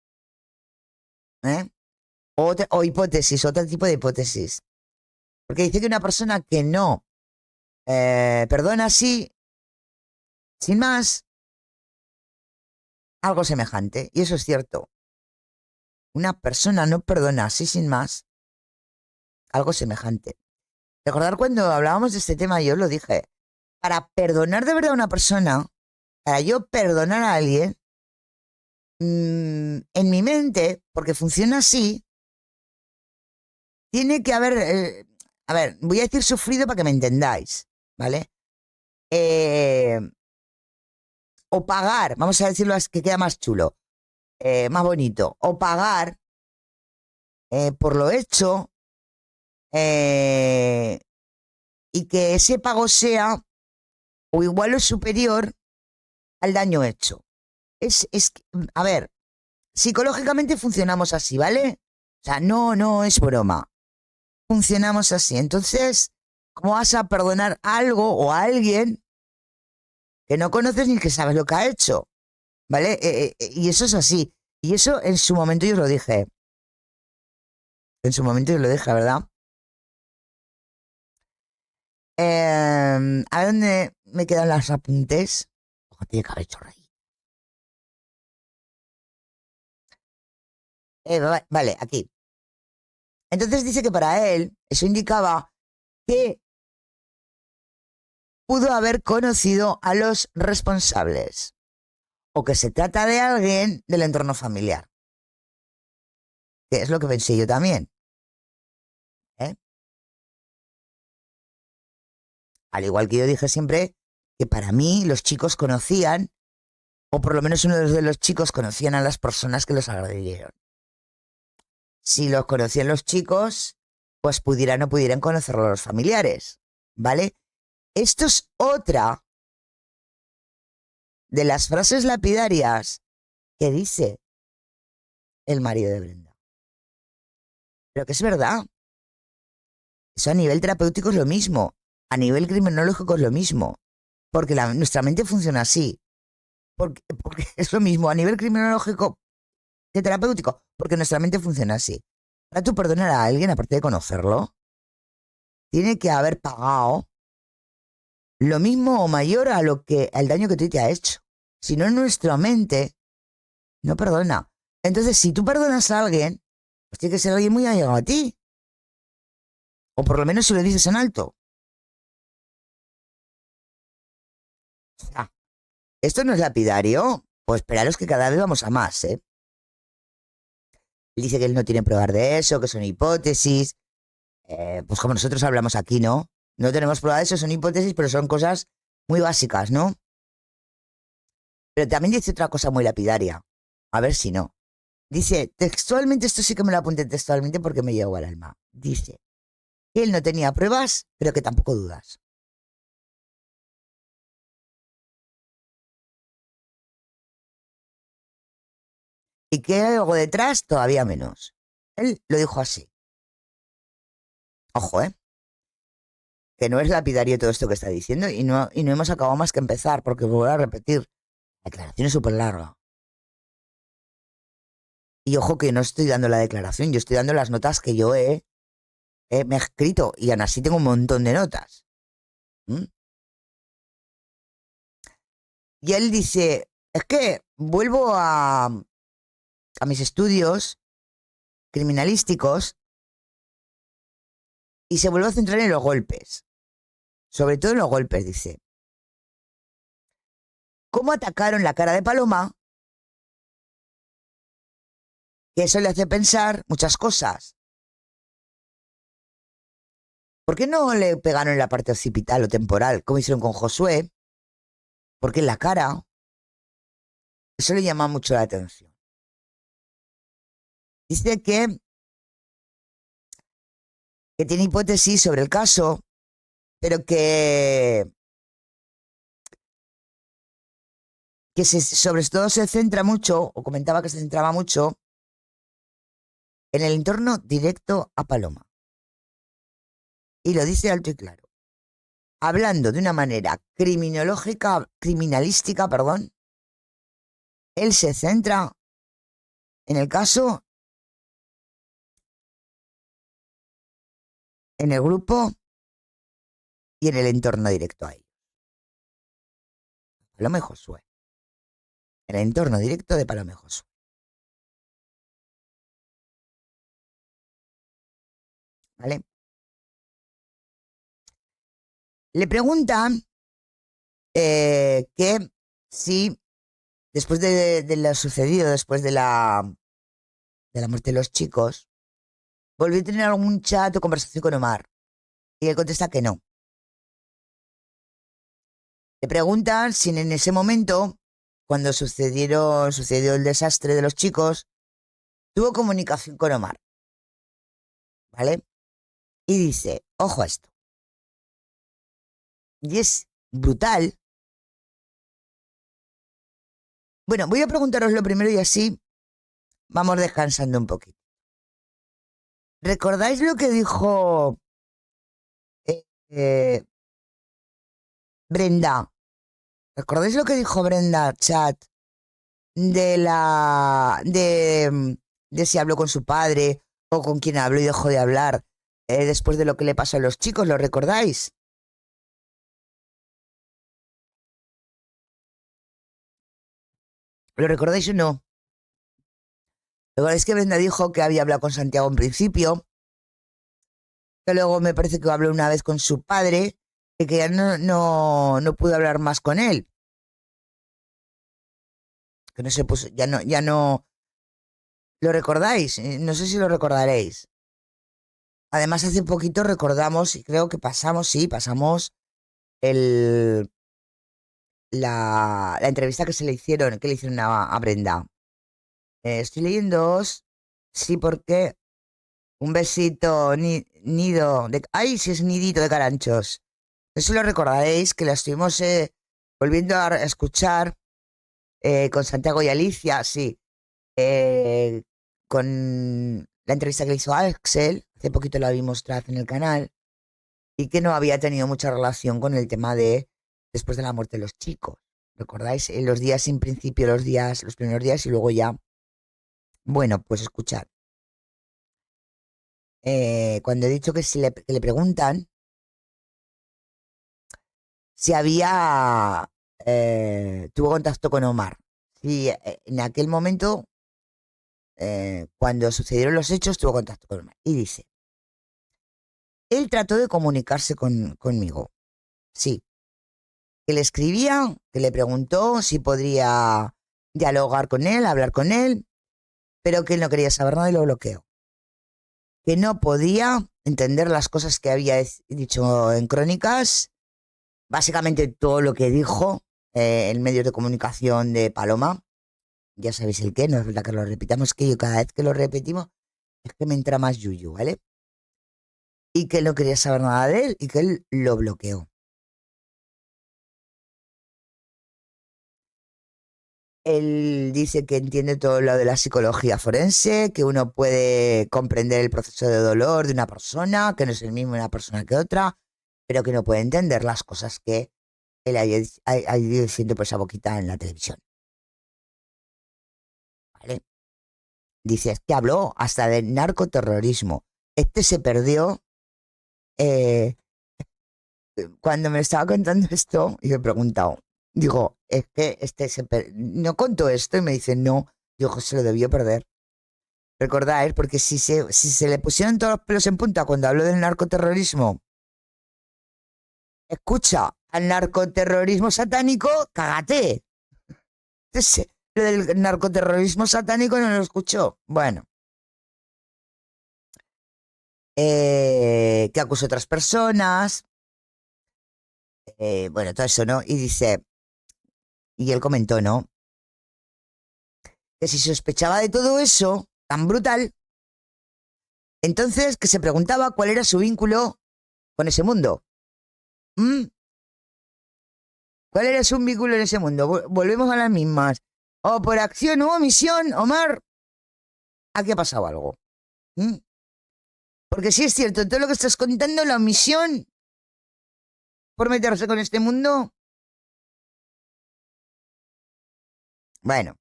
¿Eh? O hipótesis, otro tipo de hipótesis. Porque dice que una persona que no perdona así, sin más, algo semejante. Y eso es cierto. Una persona no perdona así, sin más, algo semejante. Recordar cuando hablábamos de este tema, yo lo dije. Para perdonar de verdad a una persona, para yo perdonar a alguien, en mi mente, porque funciona así, tiene que haber, a ver, voy a decir sufrido para que me entendáis, ¿vale? Eh, o pagar, vamos a decirlo que queda más chulo, más bonito, o pagar por lo hecho eh, y que ese pago sea o igual o superior al daño hecho. A ver, psicológicamente funcionamos así, ¿vale? O sea, no es broma. Funcionamos así. Entonces, ¿cómo vas a perdonar algo o a alguien que no conoces ni que sabes lo que ha hecho? ¿Vale? Y eso es así. Y eso en su momento yo os lo dije. En su momento yo lo dije, ¿verdad? A ver dónde me quedan los apuntes. Ojo, tiene que haber hecho reír. Vale, aquí. Entonces dice que para él eso indicaba que pudo haber conocido a los responsables o que se trata de alguien del entorno familiar, que es lo que pensé yo también. ¿Eh? Al igual que yo dije siempre que para mí los chicos conocían, o por lo menos uno de los chicos conocían a las personas que los agredieron. Si los conocían los chicos, pues pudieran o pudieran conocerlo los familiares, ¿vale? Esto es otra de las frases lapidarias que dice el marido de Brenda. Pero que es verdad. Eso a nivel terapéutico es lo mismo. A nivel criminológico es lo mismo. Porque nuestra mente funciona así. Porque es lo mismo a nivel criminológico que terapéutico. Porque nuestra mente funciona así. Para tú perdonar a alguien, aparte de conocerlo, tiene que haber pagado lo mismo o mayor a lo que al daño que tú te ha hecho. Si no, nuestra mente no perdona. Entonces, si tú perdonas a alguien, pues tiene que ser alguien muy allegado a ti. O por lo menos si lo dices en alto. Ah, esto no es lapidario. Pues esperaros que cada vez vamos a más, ¿eh? Él dice que él no tiene pruebas de eso, que son hipótesis. Pues como nosotros hablamos aquí, ¿no? No tenemos pruebas de eso, son hipótesis, pero son cosas muy básicas, ¿no? Pero también dice otra cosa muy lapidaria. A ver si no. Dice, textualmente, esto sí que me lo apunté textualmente porque me llegó al alma. Dice que él no tenía pruebas, pero que tampoco dudas. Y que hay algo detrás todavía menos. Él lo dijo así. Ojo, ¿eh? Que no es lapidario todo esto que está diciendo y no hemos acabado más que empezar, porque voy a repetir. La declaración es súper larga. Y ojo que no estoy dando la declaración, yo estoy dando las notas que yo me he escrito y aún así tengo un montón de notas. ¿Mm? Y él dice, es que vuelvo a mis estudios criminalísticos y se vuelve a centrar en los golpes. Sobre todo en los golpes, dice. ¿Cómo atacaron la cara de Paloma? Que eso le hace pensar muchas cosas. ¿Por qué no le pegaron en la parte occipital o temporal, como hicieron con Josué? Porque en la cara, eso le llama mucho la atención. Dice que tiene hipótesis sobre el caso, pero que sobre todo se centra mucho, o comentaba que se centraba mucho, en el entorno directo a Paloma. Y lo dice alto y claro. Hablando de una manera criminalística, perdón, él se centra en el caso, en el grupo y en el entorno directo a ellos. Paloma y Josué. El entorno directo de Paloma y Josué. ¿Vale? Le preguntan que si después de lo sucedido, después de la muerte de los chicos, volvió a tener algún chat o conversación con Omar. Y él contesta que no. Le preguntan si en ese momento, cuando sucedió el desastre de los chicos, tuvo comunicación con Omar. ¿Vale? Y dice, ojo a esto. Y es brutal. Bueno, voy a preguntaros lo primero y así vamos descansando un poquito. ¿Recordáis lo que dijo eh, eh, Brenda? ¿Recordáis lo que dijo Brenda Chat de si habló con su padre o con quien habló y dejó de hablar después de lo que le pasó a los chicos? ¿Lo recordáis? ¿Lo recordáis o no? ¿Recordáis que Brenda dijo que había hablado con Santiago en principio? Que luego me parece que habló una vez con su padre y que ya no pudo hablar más con él. Que no se puso, ya no. ¿Lo recordáis? No sé si lo recordaréis. Además, hace poquito recordamos, y creo que pasamos el, la entrevista que le hicieron a Brenda. Estoy leyéndoos, sí, porque un besito, nido de... ¡Ay, si es nidito de caranchos! No sé si lo recordaréis, que la estuvimos volviendo a escuchar con Santiago y Alicia, sí, eh, con la entrevista que le hizo a Axel, hace poquito la vimos otra vez en el canal, y que no había tenido mucha relación con el tema de después de la muerte de los chicos. ¿Recordáis? Los días sin principio, los primeros días y luego ya. Bueno, pues escuchad. Cuando he dicho que le preguntan si tuvo contacto con Omar. Si en aquel momento, cuando sucedieron los hechos, tuvo contacto con Omar. Y dice, él trató de comunicarse conmigo. Sí, que le escribía, que le preguntó si podría dialogar con él, hablar con él, pero que él no quería saber nada y lo bloqueó. Que no podía entender las cosas que había dicho en crónicas, básicamente todo lo que dijo en medios de comunicación de Paloma. Ya sabéis el qué, no es verdad que lo repitamos, que yo cada vez que lo repetimos es que me entra más yuyu, ¿vale? Y que él no quería saber nada de él y que él lo bloqueó. Él dice que entiende todo lo de la psicología forense, que uno puede comprender el proceso de dolor de una persona, que no es el mismo una persona que otra, pero que no puede entender las cosas que él ha ido diciendo por esa boquita en la televisión. ¿Vale? Dice, es que habló hasta de narcoterrorismo. Este se perdió eh, cuando me estaba contando esto y le he preguntado, digo, es que no contó esto y me dice, no, digo, se lo debió perder. ¿Recordáis? Porque si se le pusieron todos los pelos en punta cuando habló del narcoterrorismo, escucha, al narcoterrorismo satánico, cágate. Entonces, lo del narcoterrorismo satánico no lo escuchó. Bueno, que acusó a otras personas, bueno, todo eso, ¿no? Y dice, y él comentó, ¿no? Que si sospechaba de todo eso tan brutal, Entonces, que se preguntaba cuál era su vínculo con ese mundo. ¿Mm? ¿Cuál era su vínculo en ese mundo? Volvemos a las mismas. O por acción o omisión, Omar, aquí ha pasado algo. ¿Mm? Porque si es cierto, todo lo que estás contando, la omisión por meterse con este mundo. Bueno,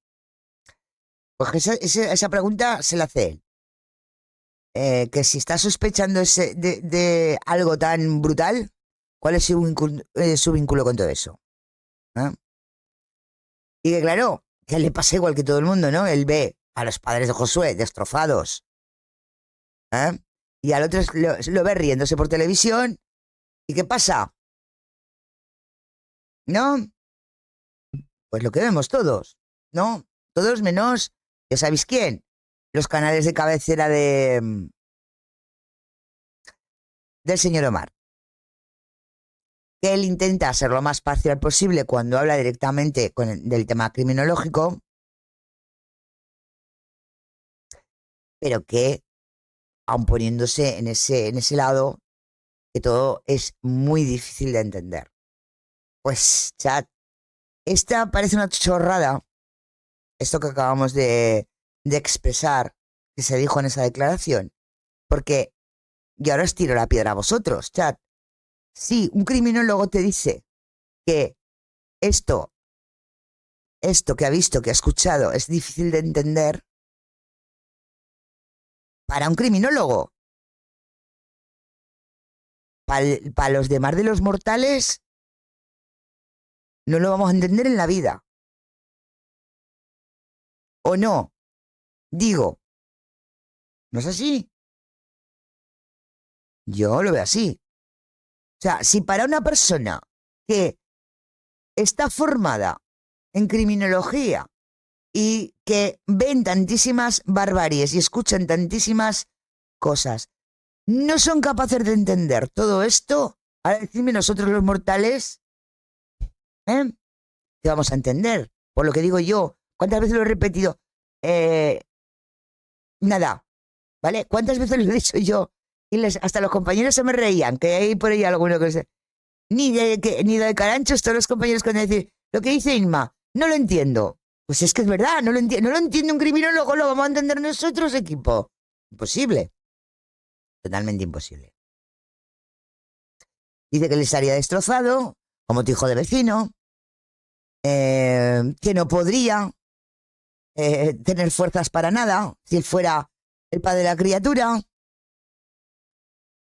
pues esa pregunta se la hace él. Que si está sospechando de algo tan brutal, ¿cuál es su vínculo con todo eso? ¿Eh? Y que claro, que le pasa igual que todo el mundo, ¿no? Él ve a los padres de Josué destrozados, ¿eh? Y al otro lo ve riéndose por televisión. ¿Y qué pasa? ¿No? Pues lo que vemos todos, ¿no? Todos menos, ¿ya sabéis quién? Los canales de cabecera del señor Omar. Que él intenta ser lo más parcial posible cuando habla directamente del tema criminológico, pero que, aun poniéndose en ese lado, que todo es muy difícil de entender. Pues, chat, esta parece una chorrada, esto que acabamos de expresar, que se dijo en esa declaración, porque, y ahora os tiro la piedra a vosotros, chat, si un criminólogo te dice que esto que ha visto, que ha escuchado, es difícil de entender, para un criminólogo, para los demás de los mortales, no lo vamos a entender en la vida. ¿O no? Digo, ¿no es así? Yo lo veo así. O sea, si para una persona que está formada en criminología y que ven tantísimas barbaries y escuchan tantísimas cosas, no son capaces de entender todo esto, ahora decirme nosotros los mortales, ¿eh? ¿Qué vamos a entender? Por lo que digo yo, ¿cuántas veces lo he repetido? Eh, nada, ¿vale? ¿Cuántas veces lo he dicho yo? Y hasta los compañeros se me reían, que hay por ahí alguno que se... Ni de caranchos todos los compañeros cuando decir, lo que dice Inma, no lo entiendo. Pues es que es verdad, no lo entiende un criminólogo, lo vamos a entender nosotros, equipo. Imposible, totalmente imposible. Dice que le estaría destrozado, como tu hijo de vecino, que no podría tener fuerzas para nada si él fuera el padre de la criatura,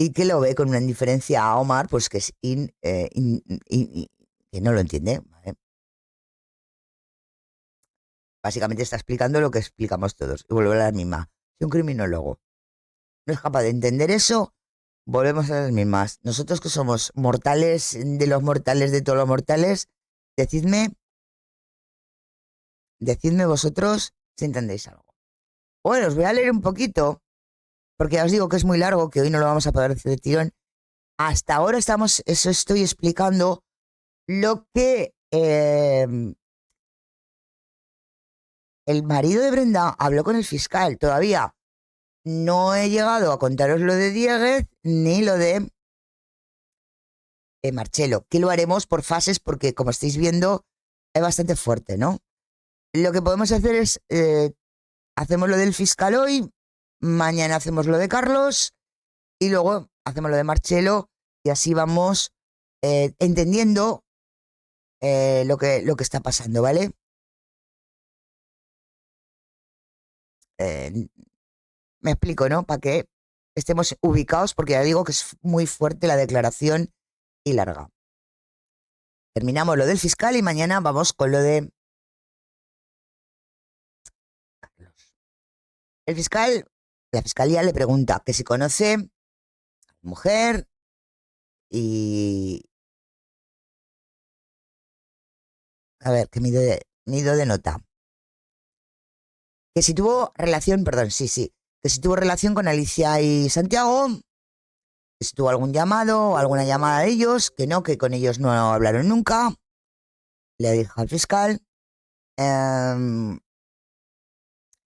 y que lo ve con una indiferencia a Omar, pues que es que no lo entiende, ¿vale? Básicamente está explicando lo que explicamos todos. Y vuelvo a la misma. Si un criminólogo no es capaz de entender eso, volvemos a las mismas. Nosotros que somos mortales de los mortales de todos los mortales, decidme vosotros si entendéis algo. Bueno, os voy a leer un poquito, porque ya os digo que es muy largo, que hoy no lo vamos a poder hacer de tirón. Hasta ahora eso estoy explicando lo que el marido de Brenda habló con el fiscal. Todavía no he llegado a contaros lo de Dieguez ni lo de Marchelo, que lo haremos por fases porque, como estáis viendo, es bastante fuerte, ¿no? Lo que podemos hacer es, hacemos lo del fiscal hoy, mañana hacemos lo de Carlos y luego hacemos lo de Marchelo y así vamos entendiendo lo que está pasando, ¿vale? Me explico, ¿no? Para que estemos ubicados, porque ya digo que es muy fuerte la declaración y larga. Terminamos lo del fiscal y mañana vamos con lo de Carlos. La fiscalía le pregunta que si conoce a la mujer y... A ver, que mido de nota. Que si tuvo relación, perdón, sí, que si tuvo relación con Alicia y Santiago, que si tuvo algún llamado o alguna llamada de ellos, que no, que con ellos no hablaron nunca. Le dijo al fiscal.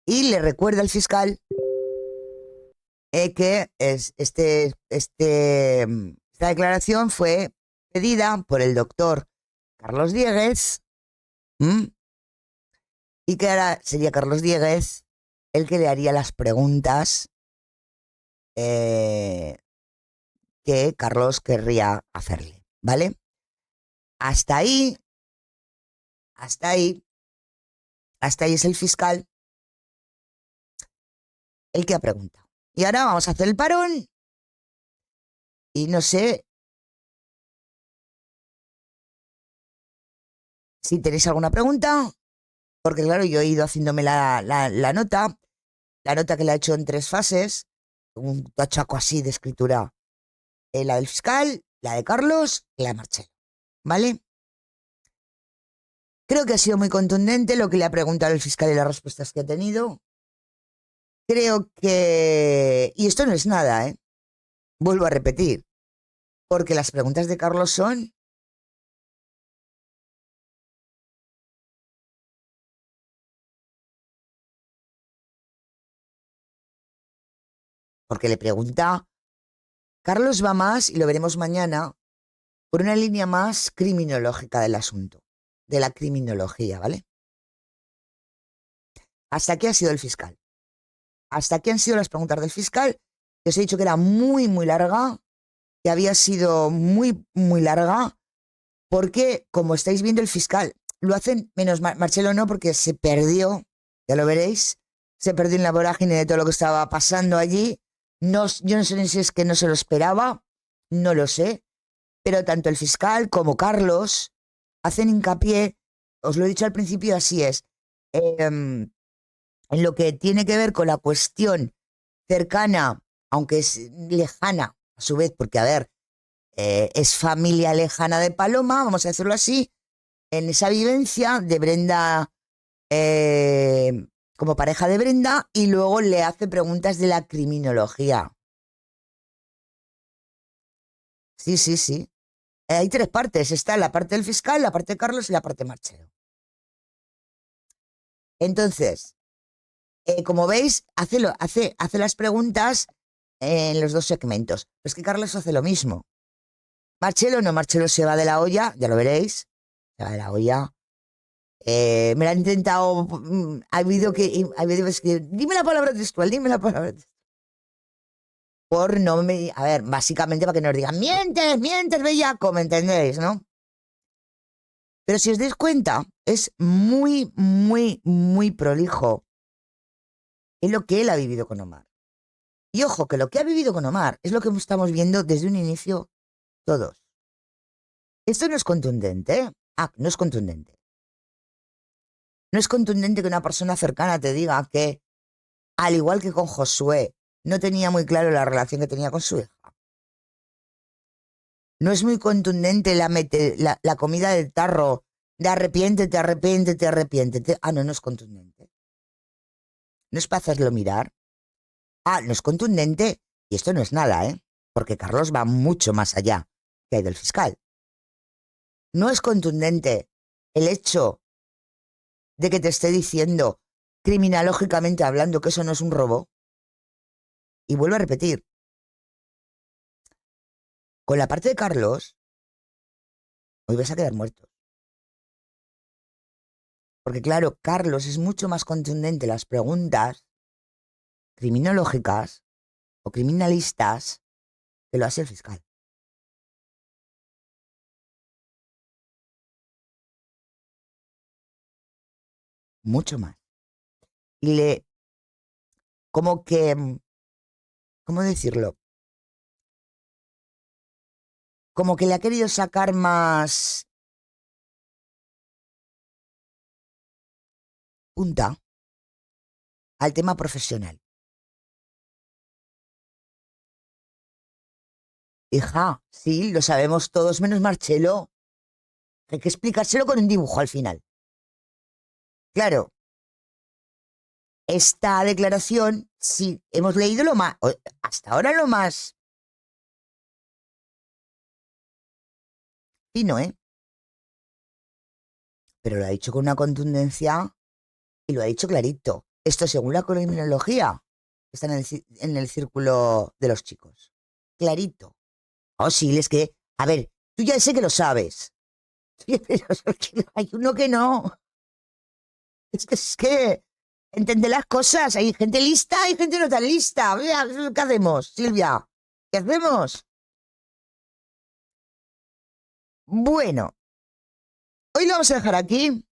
Y le recuerda al fiscal esta declaración fue pedida por el doctor Carlos Dieguez, ¿m? Y que ahora sería Carlos Dieguez el que le haría las preguntas eh, que Carlos querría hacerle, ¿vale? Hasta ahí, hasta ahí, hasta ahí es el fiscal el que ha preguntado. Y ahora vamos a hacer el parón y no sé si tenéis alguna pregunta, porque claro, yo he ido haciéndome la nota que la he hecho en 3 fases, un tachaco así de escritura, la del fiscal, la de Carlos y la de Marcelo, ¿vale? Creo que ha sido muy contundente lo que le ha preguntado el fiscal y las respuestas que ha tenido. Creo que... Y esto no es nada, ¿eh? Vuelvo a repetir, porque las preguntas de Carlos son... Porque le pregunta... Carlos va más, y lo veremos mañana, por una línea más criminológica del asunto, de la criminología, ¿vale? Hasta aquí ha sido el fiscal. Hasta aquí han sido las preguntas del fiscal, que os he dicho que era muy, muy larga, que había sido muy, muy larga, porque, como estáis viendo, el fiscal lo hacen, menos Marcelo no, porque se perdió, ya lo veréis, se perdió en la vorágine de todo lo que estaba pasando allí. No, yo no sé si es que no se lo esperaba, no lo sé, pero tanto el fiscal como Carlos hacen hincapié, os lo he dicho al principio, así es, en lo que tiene que ver con la cuestión cercana, aunque es lejana a su vez, porque a ver, es familia lejana de Paloma, vamos a decirlo así, en esa vivencia de Brenda como pareja de Brenda, y luego le hace preguntas de la criminología. Sí, sí, sí. Hay 3 partes. Está la parte del fiscal, la parte de Carlos y la parte de Marcelo. Entonces, como veis, hace las preguntas en los 2 segmentos. Pero es que Carlos hace lo mismo. Marcelo no, Marcelo se va de la olla, ya lo veréis. Se va de la olla. Me la han intentado. Ha habido que. Ha habido que dime la palabra textual, dime la palabra textual. Por no me. A ver, básicamente para que nos digan, mientes, mientes, bellaco, ¿me entendéis, no? Pero si os dais cuenta, es muy, muy, muy prolijo en lo que él ha vivido con Omar. Y ojo, que lo que ha vivido con Omar es lo que estamos viendo desde un inicio todos. Esto no es contundente, ¿eh? No es contundente. No es contundente que una persona cercana te diga que, al igual que con Josué, no tenía muy claro la relación que tenía con su hija. No es muy contundente la comida del tarro de arrepiéntete, arrepiéntete, arrepiéntete. No, no es contundente. No es para hacerlo mirar. No es contundente. Y esto no es nada, ¿eh? Porque Carlos va mucho más allá que hay del fiscal. No es contundente el hecho de que te esté diciendo, criminológicamente hablando, que eso no es un robo. Y vuelvo a repetir, con la parte de Carlos, hoy vas a quedar muerto. Porque claro, Carlos es mucho más contundente en las preguntas criminológicas o criminalistas que lo hace el fiscal. Mucho más. Y como que, ¿cómo decirlo? Como que le ha querido sacar más punta al tema profesional. Hija, sí, lo sabemos todos menos Marcelo. Hay que explicárselo con un dibujo al final. Claro, esta declaración, sí, hemos leído lo más, hasta ahora lo más fino, ¿eh? Pero lo ha dicho con una contundencia y lo ha dicho clarito. Esto según la criminología. Está en el círculo de los chicos. Clarito. Oh, sí, es que, a ver, tú ya sé que lo sabes. Sí, pero es que hay uno que no. Es que entiende las cosas. Hay gente lista, hay gente no tan lista. Mira, ¿qué hacemos, Silvia? ¿Qué hacemos? Bueno, hoy lo vamos a dejar aquí.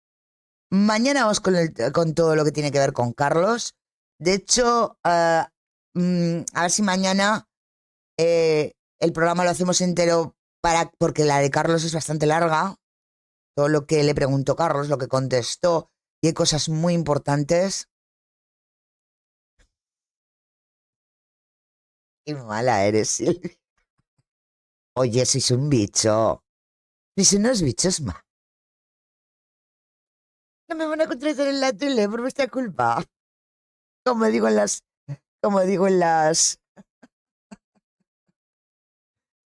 Mañana vamos con todo lo que tiene que ver con Carlos. De hecho, a ver si mañana el programa lo hacemos entero porque la de Carlos es bastante larga. Todo lo que le preguntó Carlos, lo que contestó, y hay cosas muy importantes. Qué mala eres, Silvia. Oye, sois un bicho. Sois unos bichos más. No me van a contratar en la tele por vuestra culpa. Como digo en las, como digo en las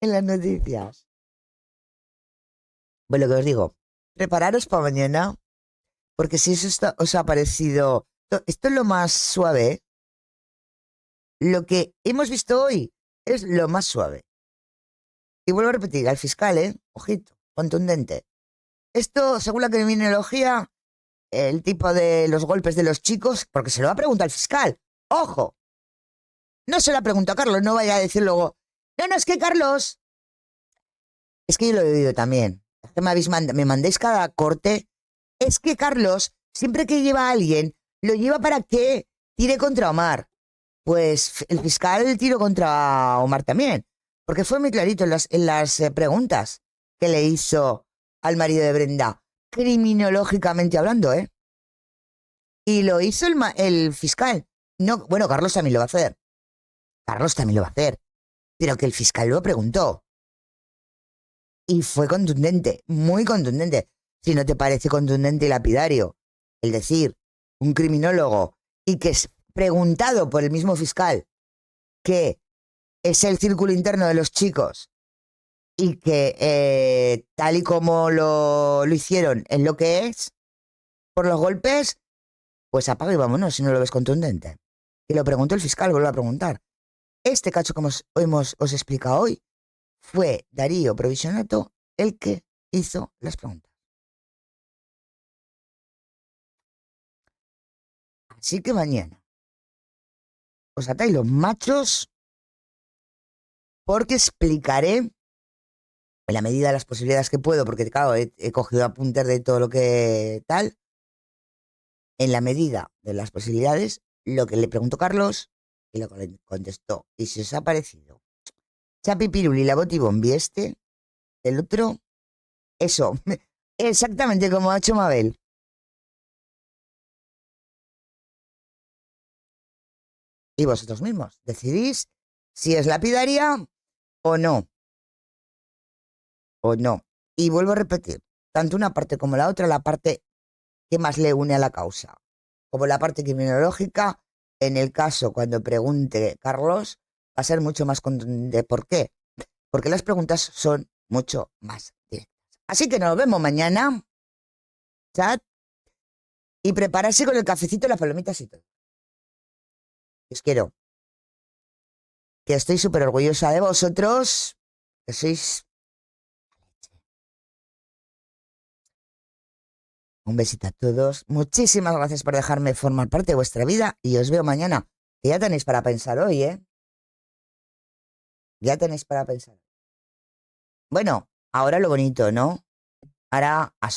noticias. Bueno, lo que os digo, prepararos para mañana, porque si eso os ha parecido, esto es lo más suave, ¿eh? Lo que hemos visto hoy es lo más suave. Y vuelvo a repetir, al fiscal, ojito, contundente. Esto, según la criminología, el tipo de los golpes de los chicos, porque se lo va a preguntar al fiscal. Ojo, no se lo ha preguntado a Carlos, no vaya a decir luego, no, no, es que Carlos, es que yo lo he oído también. Es que me mandéis cada corte. Es que Carlos, siempre que lleva a alguien, lo lleva para que tire contra Omar. Pues el fiscal tiró contra Omar también, porque fue muy clarito en las preguntas que le hizo al marido de Brenda, criminológicamente hablando, ¿eh? Y lo hizo el fiscal. No, bueno, Carlos también lo va a hacer. Carlos también lo va a hacer. Pero que el fiscal lo preguntó. Y fue contundente, muy contundente. Si no te parece contundente y lapidario, el decir, un criminólogo, y que es preguntado por el mismo fiscal, que es el círculo interno de los chicos, y que tal y como lo hicieron es lo que es, por los golpes, pues apaga y vámonos si no lo ves contundente. Y lo preguntó el fiscal, vuelvo a preguntar. Este cacho que os he explicado hoy fue Darío Provisionato el que hizo las preguntas. Así que mañana os atáis los machos porque explicaré en la medida de las posibilidades que puedo, porque claro, he cogido apuntes de todo lo que tal, en la medida de las posibilidades, lo que le preguntó Carlos y lo que le contestó. Y si os ha parecido Chapi Piruli, la Botibombi el otro, eso, exactamente como ha hecho Mabel. Y vosotros mismos decidís si es lapidaria o no, o no. Y vuelvo a repetir, tanto una parte como la otra, la parte que más le une a la causa, como la parte criminológica, en el caso cuando pregunte Carlos, va a ser mucho más contundente. ¿Por qué? Porque las preguntas son mucho más directas. Así que nos vemos mañana, chat, y prepararse con el cafecito, las palomitas y todo. Os quiero, que estoy súper orgullosa de vosotros, que sois... Un besito a todos. Muchísimas gracias por dejarme formar parte de vuestra vida y os veo mañana. Que ya tenéis para pensar hoy, ¿eh? Ya tenéis para pensar. Bueno, ahora lo bonito, ¿no? Ahora a